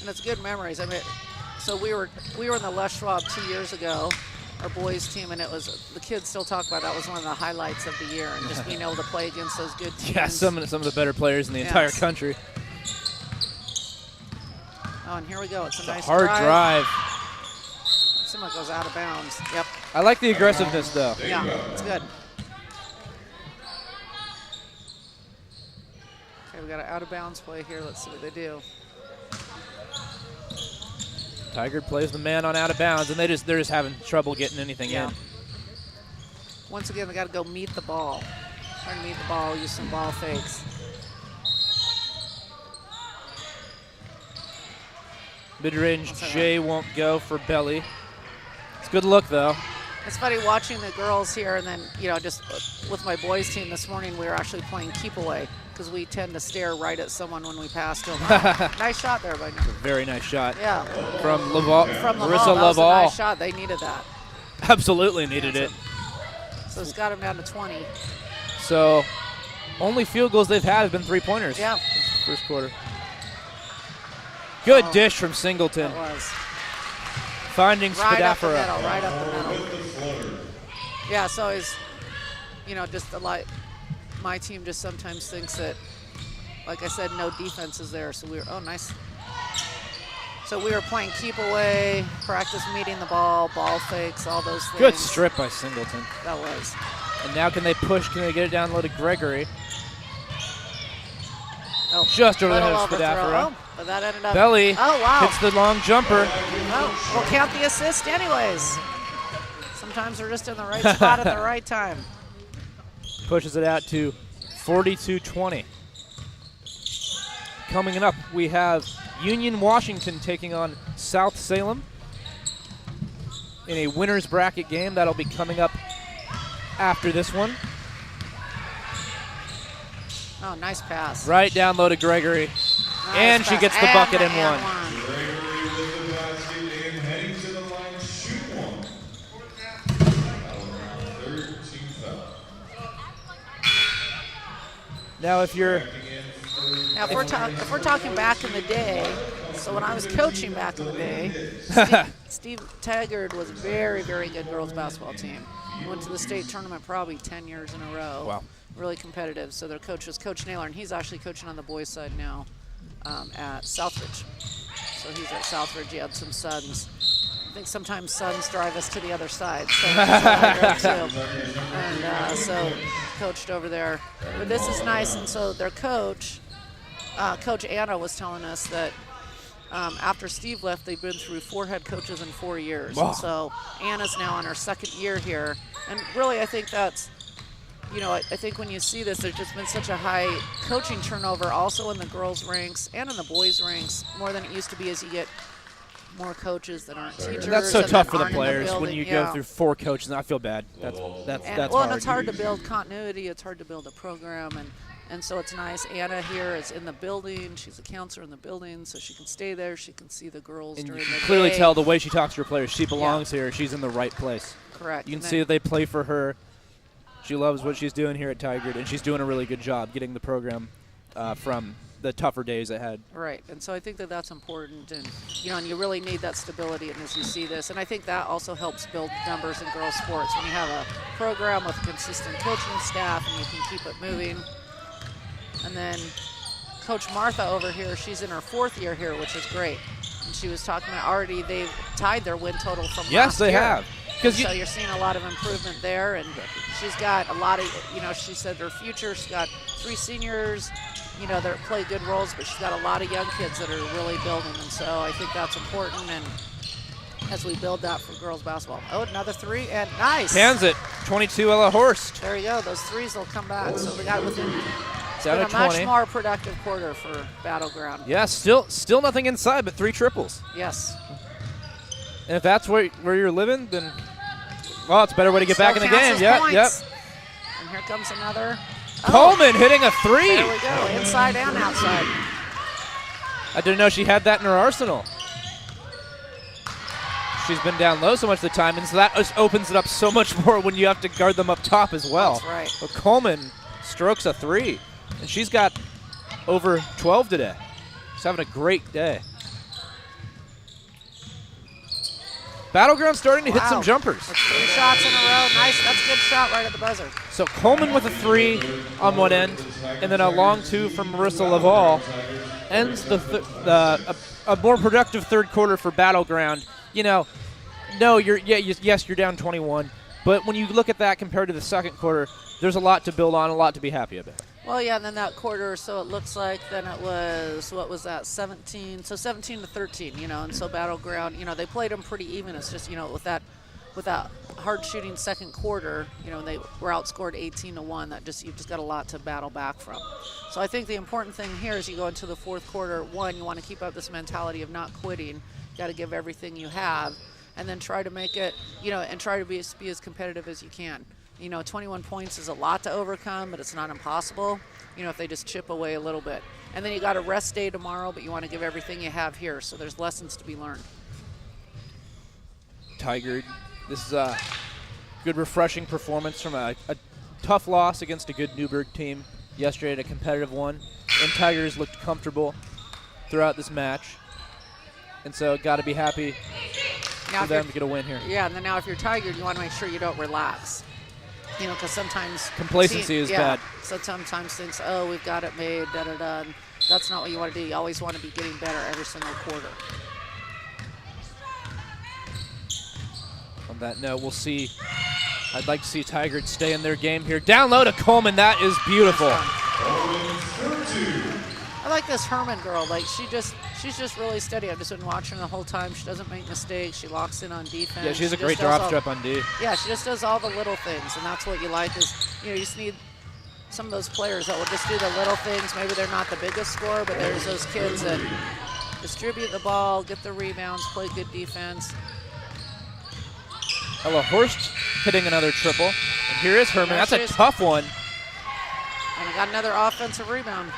And it's good memories. I mean, so we were in the Les Schwab 2 years ago, our boys team, and it was, the kids still talk about that was one of the highlights of the year, and just being able to play against those good teams. Yeah, some of the better players in the entire country. Oh, and here we go. It's a nice Hard drive. Someone goes out of bounds. Yep. I like the aggressiveness, though. Yeah, it's good. Okay, we got an out of bounds play here. Let's see what they do. Tigard plays the man on out of bounds, and they're just having trouble getting anything in. Once again, they got to go meet the ball. Try to meet the ball, use some ball fakes. Mid-range J won't go for Belly. It's a good look, though. It's funny watching the girls here, and then, you know, just with my boys team this morning, we were actually playing keep away because we tend to stare right at someone when we pass to them. Nice shot there by Very nice shot. Yeah. From Laval. From Laval. Marissa That was a Laval. nice shot. They needed that. Absolutely needed it. So it's got them down to 20. So only field goals they've had have been 3-pointers. Yeah. First quarter. Good dish from Singleton. That was. Finding Right up the Spadafora. middle, right up the middle. Yeah, so is, you know, just my team just sometimes thinks that, like I said, no defense is there. So nice. So we were playing keep away, practice meeting the ball fakes, all those things. Good strip by Singleton. That was. And now can they push? Can they get it down low to Gregory? Oh, Just over the head little of overthrow. Spadafora. Oh, but that ended up. Belly Oh, wow. hits the long jumper. Oh, we'll count the assist anyways. Sometimes they're just in the right spot at the right time. Pushes it out to 42-20. Coming up, we have Union Washington taking on South Salem in a winner's bracket game. That'll be coming up after this one. Oh, nice pass. Right down low to Gregory. Nice And she pass. gets the bucket and one. Gregory with the basket and heading to the line, shoot one. Third team foul. Now, if you're Now, if we're talking back in the day, So when I was coaching back in the day, Steve Tigard was a very, very good girls basketball team. Went to the state tournament probably 10 years in a row. Wow. Really competitive. So their coach was Coach Naylor, and he's actually coaching on the boys' side now at Southridge. So he's at Southridge. He had some sons. I think sometimes sons drive us to the other side. So and so coached over there. But this is nice. And so their coach, Coach Anna, was telling us that after Steve left, they've been through 4 head coaches in 4 years. Wow. And so Anna's now on her 2nd year here. And really, I think that's, I think when you see this, there's just been such a high coaching turnover also in the girls' ranks and in the boys' ranks, more than it used to be as you get more coaches that aren't teachers. And that's so and tough that for the aren't in players when building. you go through 4 coaches. I feel bad. That's And hard. it's hard to build continuity. It's hard to build a program. And so it's nice. Anna here is in the building. She's a counselor in the building, so she can stay there. She can see the girls And during you the can clearly day. tell the way she talks to her players. She belongs here. She's in the right place. Correct. You can And see then- that they play for her. She loves what she's doing here at Tigard, and she's doing a really good job getting the program from the tougher days ahead. Right, and so I think that that's important, and and you really need that stability, and as you see this, and I think that also helps build numbers in girls' sports when you have a program with consistent coaching staff and you can keep it moving. And then Coach Martha over here, she's in her 4th year here, which is great. And she was talking about already they've tied their win total from Yes, last they year. have. So you're seeing a lot of improvement there, and she's got a lot of, she said her future, she's got 3 seniors, that play good roles, but she's got a lot of young kids that are really building, and so I think that's important, and as we build that for girls basketball. Oh, another 3, and nice. Hands it, 22 Ella Horst. There you go, those 3s will come back, so we got within It's been out a of much 20. more productive quarter for Battleground. Yeah, still nothing inside but 3 triples. Yes. And if that's where you're living, then, well, it's a better way to get back in the game. Yep. And here comes another. Coleman hitting a 3. There we go, inside and outside. I didn't know she had that in her arsenal. She's been down low so much of the time, and so that just opens it up so much more when you have to guard them up top as well. That's right. But Coleman strokes a 3, and she's got over 12 today. She's having a great day. Battleground starting to hit some jumpers. That's 3 shots in a row. Nice. That's a good shot right at the buzzer. So Coleman with a 3 on one end, and then a long 2 from Marissa Laval ends a more productive 3rd quarter for Battleground. Yes, you're down 21, but when you look at that compared to the 2nd quarter, there's a lot to build on, a lot to be happy about. Well, yeah, and then that quarter, so it looks like then it was, what was that, 17? So 17 to 13, and so Battleground, they played them pretty even. It's just, with that hard shooting 2nd quarter, they were outscored 18-1. You've just got a lot to battle back from. So I think the important thing here is you go into the 4th quarter, one, you want to keep up this mentality of not quitting. You got to give everything you have, and then try to make it, and try to be as competitive as you can. 21 points is a lot to overcome, but it's not impossible, if they just chip away a little bit. And then you got a rest day tomorrow, but you want to give everything you have here, so there's lessons to be learned. Tigard, this is a good, refreshing performance from a tough loss against a good Newburgh team yesterday, a competitive one. And Tigers looked comfortable throughout this match. And so got to be happy for them to get a win here. Yeah, and then now if you're Tigard, you want to make sure you don't relax. Because sometimes complacency is bad. So sometimes thinks, oh, we've got it made, da-da-da. And that's not what you want to do. You always want to be getting better every single quarter. On that note, we'll see. I'd like to see Tigard stay in their game here. Down low to Coleman. That is beautiful. I like this Herman girl. She's just really steady. I've just been watching her the whole time. She doesn't make mistakes. She locks in on defense. Yeah, she has a great drop step on D. Yeah, she just does all the little things, and that's what you like is, you just need some of those players that will just do the little things. Maybe they're not the biggest scorer, but there's those kids that distribute the ball, get the rebounds, play good defense. Ella Horst hitting another triple. And here is Herman. That's a tough one. And I got another offensive rebound.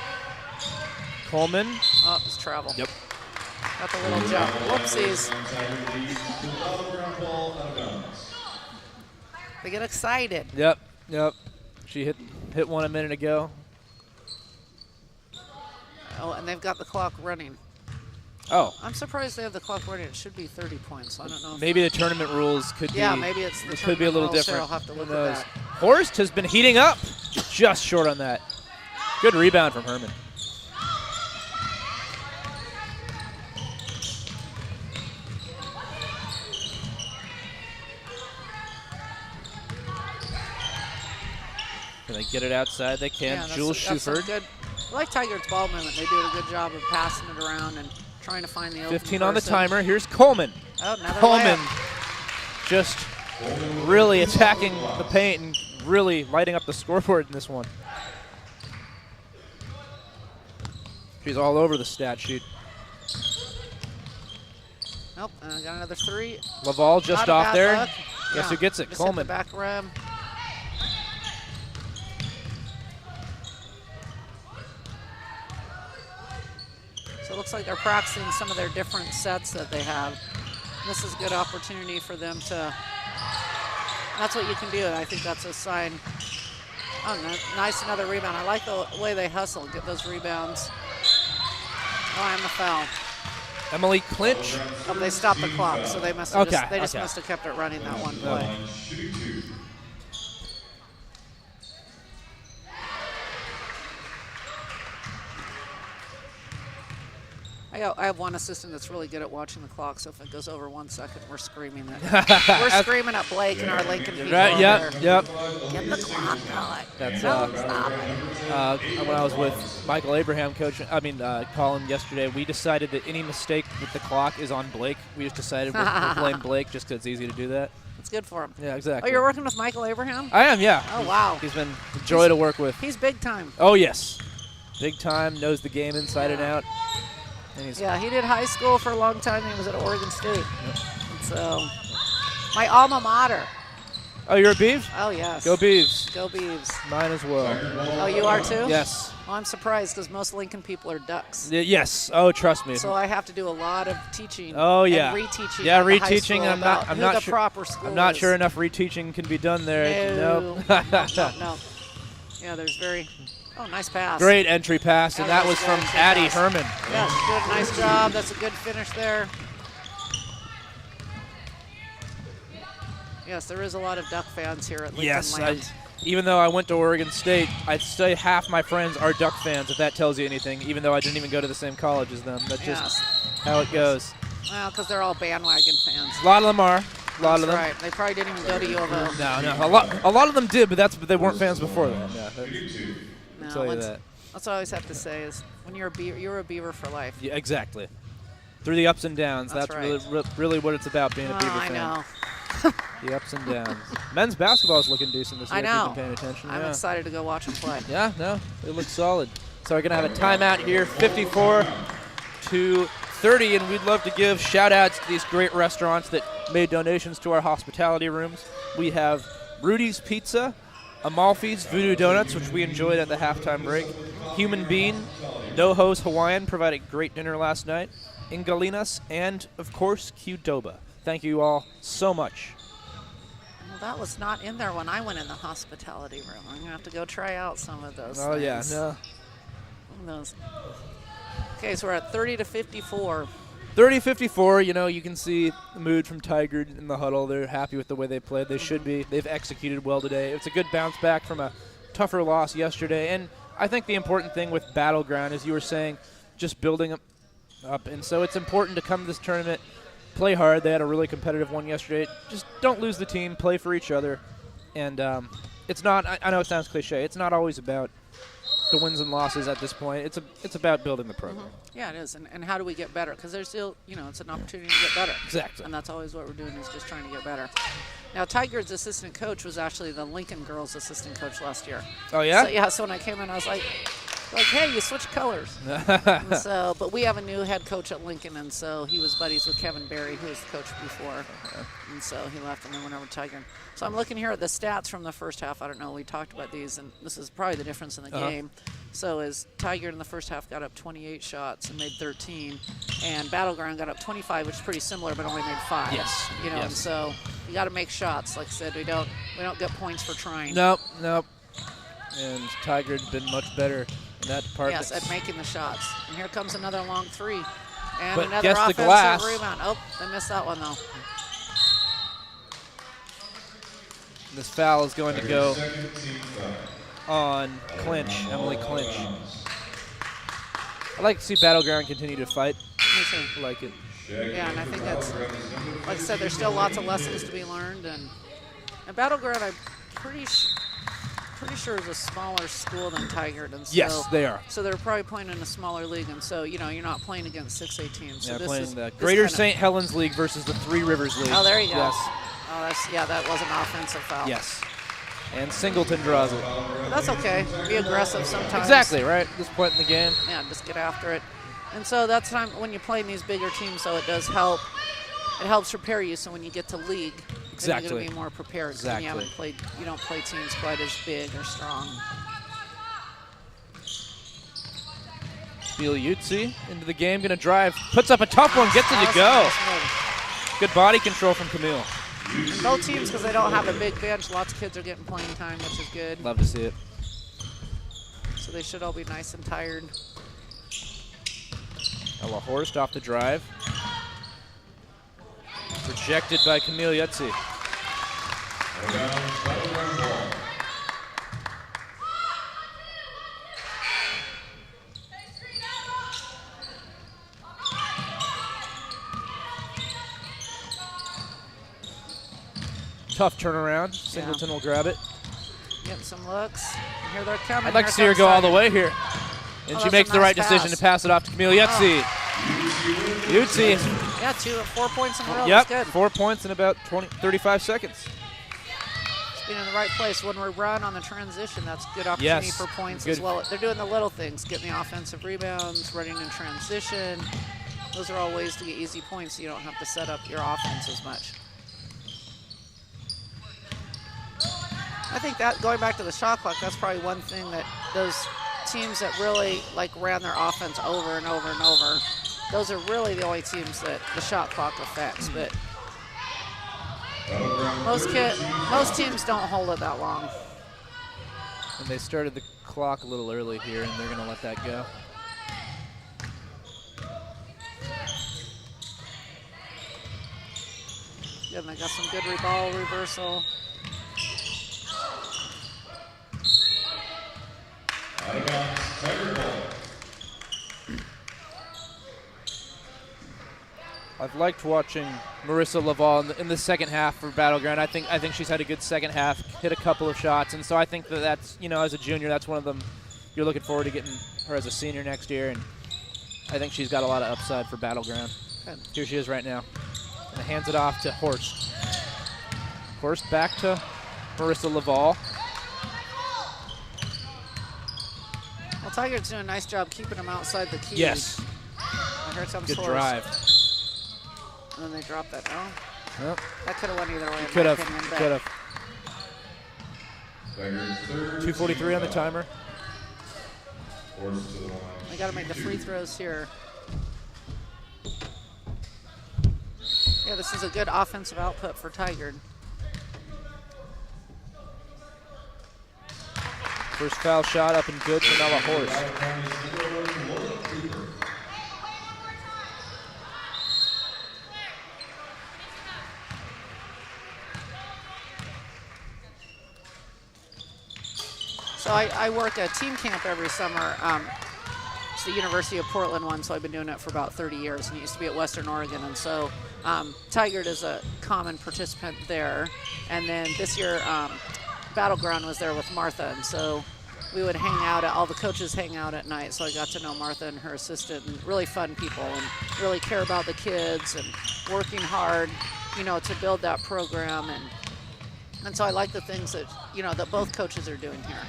Coleman. Oh, it's travel. Yep. Got the little jump. Whoopsies. They get excited. Yep. She hit one a minute ago. Oh, and they've got the clock running. Oh. I'm surprised they have the clock running. It should be 30 points. I don't know. Maybe the tournament rules could be. Yeah, maybe it's the it could be a little tournament rules, so different. I'll have to look Who at knows? that. Horst has been heating up. Just short on that. Good rebound from Herman. Can they get it outside? They can. Yeah, Jules that's some Schuford. good. I like Tigard's ball movement. They do a good job of passing it around and trying to find the open 15 on the person. timer. Here's Coleman. Oh, another Coleman layup. just really attacking the paint and really lighting up the scoreboard in this one. She's all over the stat sheet. Nope, got another three. Laval just Not a off bad there. look. Guess who gets it? Just hit Coleman. the back rim. So it looks like they're practicing some of their different sets that they have. This is a good opportunity for them to. That's what you can do. I think that's a sign. Oh, nice, another rebound. I like the way they hustle, get those rebounds. Oh, and the foul. Emily Clinch. Oh, they stopped the clock, so they must have Okay, they just okay. must have kept it running that one play. I have one assistant that's really good at watching the clock, so if it goes over 1 second, we're screaming it. We're screaming at Blake and our Lincoln people. Right, over yep. there. Get the clock going. That's Stop it. when I was with Michael Abraham Colin yesterday, we decided that any mistake with the clock is on Blake. We just decided we'll blame Blake just because it's easy to do that. It's good for him. Yeah, Oh, exactly. you're working with Michael Abraham? I am, yeah. Oh, wow. He's been a joy to work with. He's big time. Oh, yes. Big time, knows the game inside and out. And he's Yeah, he did high school for a long time. He was at Oregon State. And so, my alma mater. Oh, you're a Beavs? Oh, yes. Go Beavs. Go Beavs. Mine as well. Oh, you are too? Yes. Well, I'm surprised because most Lincoln people are Ducks. Yes. Oh, trust me. So I have to do a lot of teaching. Oh, yeah. And reteaching. Yeah, at the high reteaching. school I'm not. about I'm who not the sure. proper school I'm not is. sure enough reteaching can be done there. No. Nope. No. Yeah, there's very. Oh, nice pass. Great entry pass, and that was from good Addie pass. Herman. Yes, good. Nice job. That's a good finish there. Yes, there is a lot of Duck fans here at Lincoln Yes. Land. Even though I went to Oregon State, I'd say half my friends are Duck fans, if that tells you anything, even though I didn't even go to the same college as them. That's just how it goes. Well, because they're all bandwagon fans. A lot of them are. A lot That's of them. right. They probably didn't even go to U of O. No. A lot of them did, but they weren't fans before that. Yeah, I'll tell you that. That's what I always have to say is when you're a Beaver for life. Yeah, exactly. Through the ups and downs. That's That's right. really what it's about, being a Beaver I fan. know. The ups and downs. Men's basketball is looking decent this year. I If know. you've been paying attention. I'm yeah. excited to go watch them play. Yeah, no, it looks solid. So we're going to have a timeout here, 54 to 30, and we'd love to give shout-outs to these great restaurants that made donations to our hospitality rooms. We have Rudy's Pizza, Amalfi's Voodoo Donuts, which we enjoyed at the halftime break, Human Bean, NoHo's Hawaiian provided great dinner last night, Ingalinas, and, of course, Qdoba. Thank you all so much. Well, that was not in there when I went in the hospitality room. I'm going to have to go try out some of those Oh, yeah, things. no. Those. Okay, so we're at 30 to 54. 30-54, you can see the mood from Tigard in the huddle. They're happy with the way they played. They should be. They've executed well today. It's a good bounce back from a tougher loss yesterday. And I think the important thing with Battleground, as you were saying, just building up. And so it's important to come to this tournament, play hard. They had a really competitive one yesterday. Just don't lose the team. Play for each other. And it's not, I know it sounds cliche, it's not always about the wins and losses at this point. It's about building the program. Yeah, it is. And how do we get better? Because there's still, it's an opportunity to get better. Exactly. And that's always what we're doing is just trying to get better. Now, Tigard's assistant coach was actually the Lincoln girls' assistant coach last year. Oh, yeah? So when I came in, I was like, hey, you switched colors. And so, but we have a new head coach at Lincoln, and so he was buddies with Kevin Berry, who was the coach before. And so he left and then went over to Tigard. So I'm looking here at the stats from the first half. I don't know, we talked about these, and this is probably the difference in the game. So as Tigard in the first half got up 28 shots and made 13, and Battleground got up 25, which is pretty similar, but only made 5. Yes. And so you got to make shots. Like I said, we don't get points for trying. Nope. And Tigard's been much better in that department. Yes, at making the shots. And here comes another long three. And But another guess the offensive glass. rebound. Oh, they missed that one, though. This foul is going to go Second team foul. on Clinch, Emily Clinch. I like to see Battleground continue to fight. Me too. I like it. Yeah, and I think that's, like I said, there's still lots of lessons to be learned. And Battleground, I'm pretty sure is a smaller school than Tigard. And so, Yes, they are. So they're probably playing in a smaller league. And so, you're not playing against 6A teams. So Yeah, this playing is the this Greater kinda- St. Helens League versus the Three Rivers League. Oh, there you go. Yes. Oh, that was an offensive foul. Yes. And Singleton draws it. But that's okay. Be aggressive sometimes. Exactly, right? At this point in the game. Yeah, just get after it. And so that's time when you're playing these bigger teams, so it does help. It helps prepare you, so when you get to league, then you're Exactly. going to be more prepared. Exactly. You don't play teams quite as big or strong. Bieliuzzi into the game, going to drive. Puts up a tough one, gets it to go. Good body control from Camille. And both teams, because they don't have a big bench, lots of kids are getting playing time, which is good. Love to see it. So they should all be nice and tired. Ella Horst off the drive. Rejected by Camille Yutzi. Battleground ball. Tough turnaround. Singleton will grab it. Getting some looks. And here they're coming. I'd like to Here see her comes go all the Tigard. way here. And Oh, she that's makes a the right nice decision pass. to pass it off to Camille Yutzi. Yutzi. Yeah, 4 points in a row. Yep, That's good. 4 points in about 35 seconds. Being in the right place. When we run on the transition, that's good opportunity Yes, for points good. as well. They're doing the little things, getting the offensive rebounds, running in transition. Those are all ways to get easy points so you don't have to set up your offense as much. I think that, going back to the shot clock, that's probably one thing that those teams that really ran their offense over and over and over, those are really the only teams that the shot clock affects. But most teams don't hold it that long. And they started the clock a little early here, and they're going to let that go. Yeah, and they got some good ball reversal. Out of bounds. Tiger ball. I've liked watching Marissa Laval in the second half for Battleground. I think she's had a good second half, hit a couple of shots, and so I think that's as a junior, that's one of them you're looking forward to getting her as a senior next year, and I think she's got a lot of upside for Battleground. Good. Here she is right now, and hands it off to Horst. Horst back to Marissa Laval. Well, Tigard's doing a nice job keeping them outside the key. Yes, And here comes good Horst. drive. And then they drop that. Oh, Yep. that could have went either way. in Could my have, opinion, but could have. Tiger's third 2:43 on the team timer. foul. Horst to the line. We got to make the free throws here. Yeah, this is a good offensive output for Tigard. First foul shot up and good for Nella Horst. So I work a team camp every summer. It's the University of Portland one, so I've been doing it for about 30 years, and it used to be at Western Oregon. And so Tigard is a common participant there. And then this year, Battleground was there with Martha, and so we would hang out, all the coaches hang out at night, so I got to know Martha and her assistant, and really fun people, and really care about the kids, and working hard, to build that program. And so I like the things that, that both coaches are doing here.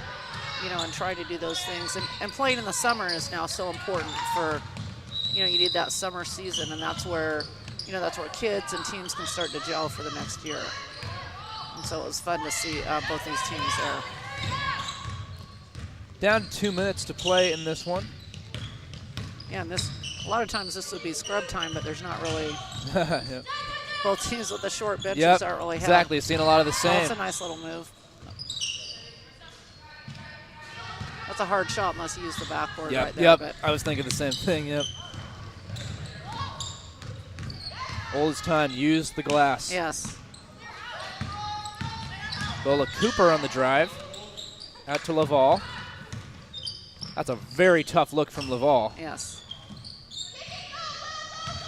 And try to do those things. And playing in the summer is now so important for, you need that summer season, and that's where kids and teams can start to gel for the next year. And so it was fun to see both these teams there. Down 2 minutes to play in this one. Yeah, and a lot of times this would be scrub time, but there's not really, Yep. both teams with the short benches aren't really having. Exactly. Seeing a lot of the Oh, same. that's a nice little move. That's a hard shot unless you use the backboard right there. Yep. But I was thinking the same thing. Yep. Oldest time, use the glass. Yes. Lola Cooper on the drive. Out to Laval. That's a very tough look from Laval. Yes.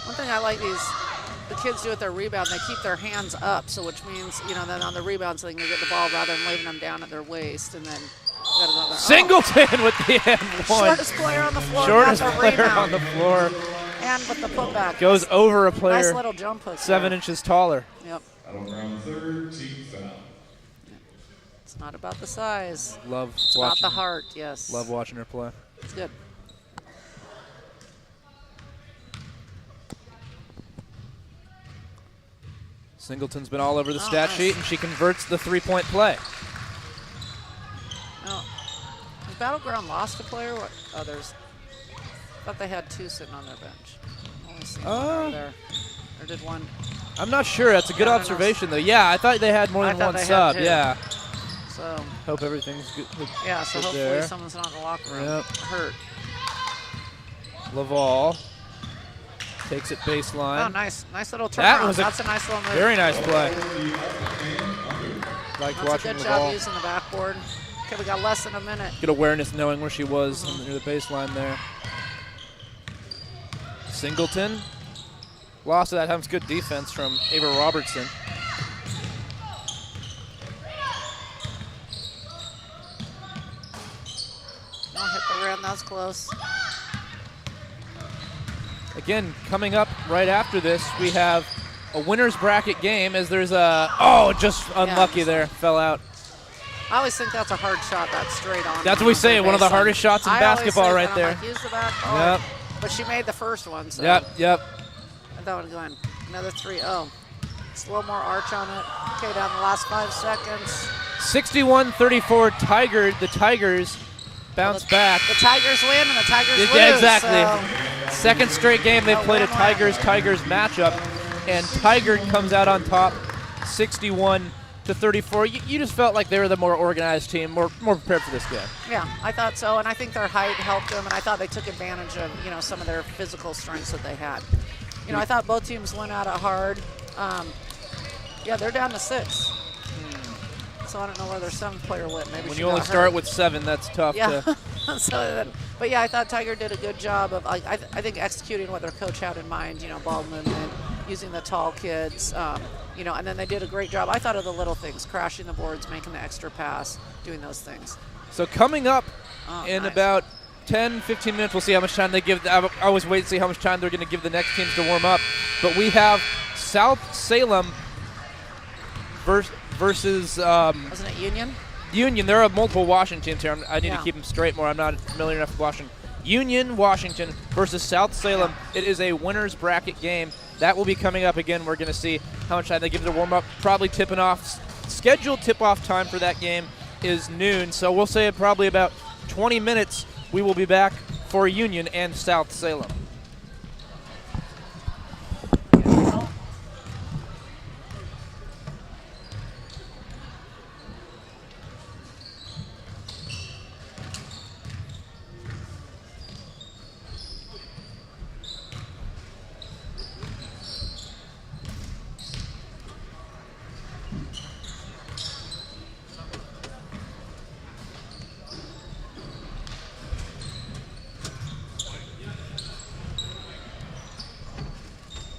One thing I like the kids do at their rebound, they keep their hands up, so which means, then on the rebound so they can get the ball rather than leaving them down at their waist. And then Singleton with the and one. Shortest player on the floor. Shortest got the player rebound. on the floor. And with the putback. Goes over a player Nice little jump hook 7 there. inches taller. Yep. Out on round third, team foul. It's not about the size. Love It's watching. about the heart, yes. Love watching her play. It's good. Singleton's been all over the stat sheet, and she converts the three-point play. Now, has Battleground lost a player? What others? I thought they had 2 sitting on their bench. Only seen one over there. Or did one? I'm not sure. That's a good observation, though. Yeah, I thought they had more than one sub. Yeah. So. Hope everything's good. Yeah, so good hopefully there. someone's not in the locker room hurt. Laval takes it baseline. Oh, nice little turnaround. That was That's a nice little move. Very nice play. Like That's watching a good Laval. job using the backboard. Okay, we got less than a minute. Good awareness knowing where she was near the baseline there. Singleton. Lost of that time. It's good defense from Ava Robertson. Don't hit the rim. That was close. Again, coming up right after this, we have a winner's bracket game as there's a, just unlucky there, fell out. I always think that's a hard shot, that straight on. That's what we say, one of the hardest shots in basketball right there. Like, use the backboard. Yep. But she made the first one, so. Yep. And that one going. Another 3. Oh, it's a little more arch on it. Okay, down the last 5 seconds. 61-34 Tigard. The Tigers bounce back. The Tigers win and the Tigers lose. Yeah, exactly. So. Second straight game they've played a Tigers matchup, and Tigard comes out on top, 61-34. You just felt like they were the more organized team, more prepared for this game. Yeah, I thought so, and I think their height helped them, and I thought they took advantage of some of their physical strengths that they had. I thought both teams went at it hard. They're down to 6. So I don't know where their 7th player went. Maybe when she you only got start hurt. with 7, that's tough. Yeah. To But yeah, I thought Tigard did a good job of, I think, executing what their coach had in mind. Ball movement, using the tall kids. And then they did a great job. I thought of the little things, crashing the boards, making the extra pass, doing those things. So coming up in about 10, 15 minutes, we'll see how much time they give. I always wait to see how much time they're going to give the next teams to warm up. But we have South Salem versus Wasn't it Union? Union. There are multiple Washington teams here. I need to Yeah. keep them straight more. I'm not familiar enough with Washington. Union, Washington versus South Salem. It is a winner's bracket game. That will be coming up again. We're going to see how much time they give to warm up. Probably tipping off. Scheduled tip-off time for that game is noon. So we'll say probably about 20 minutes we will be back for Union and South Salem.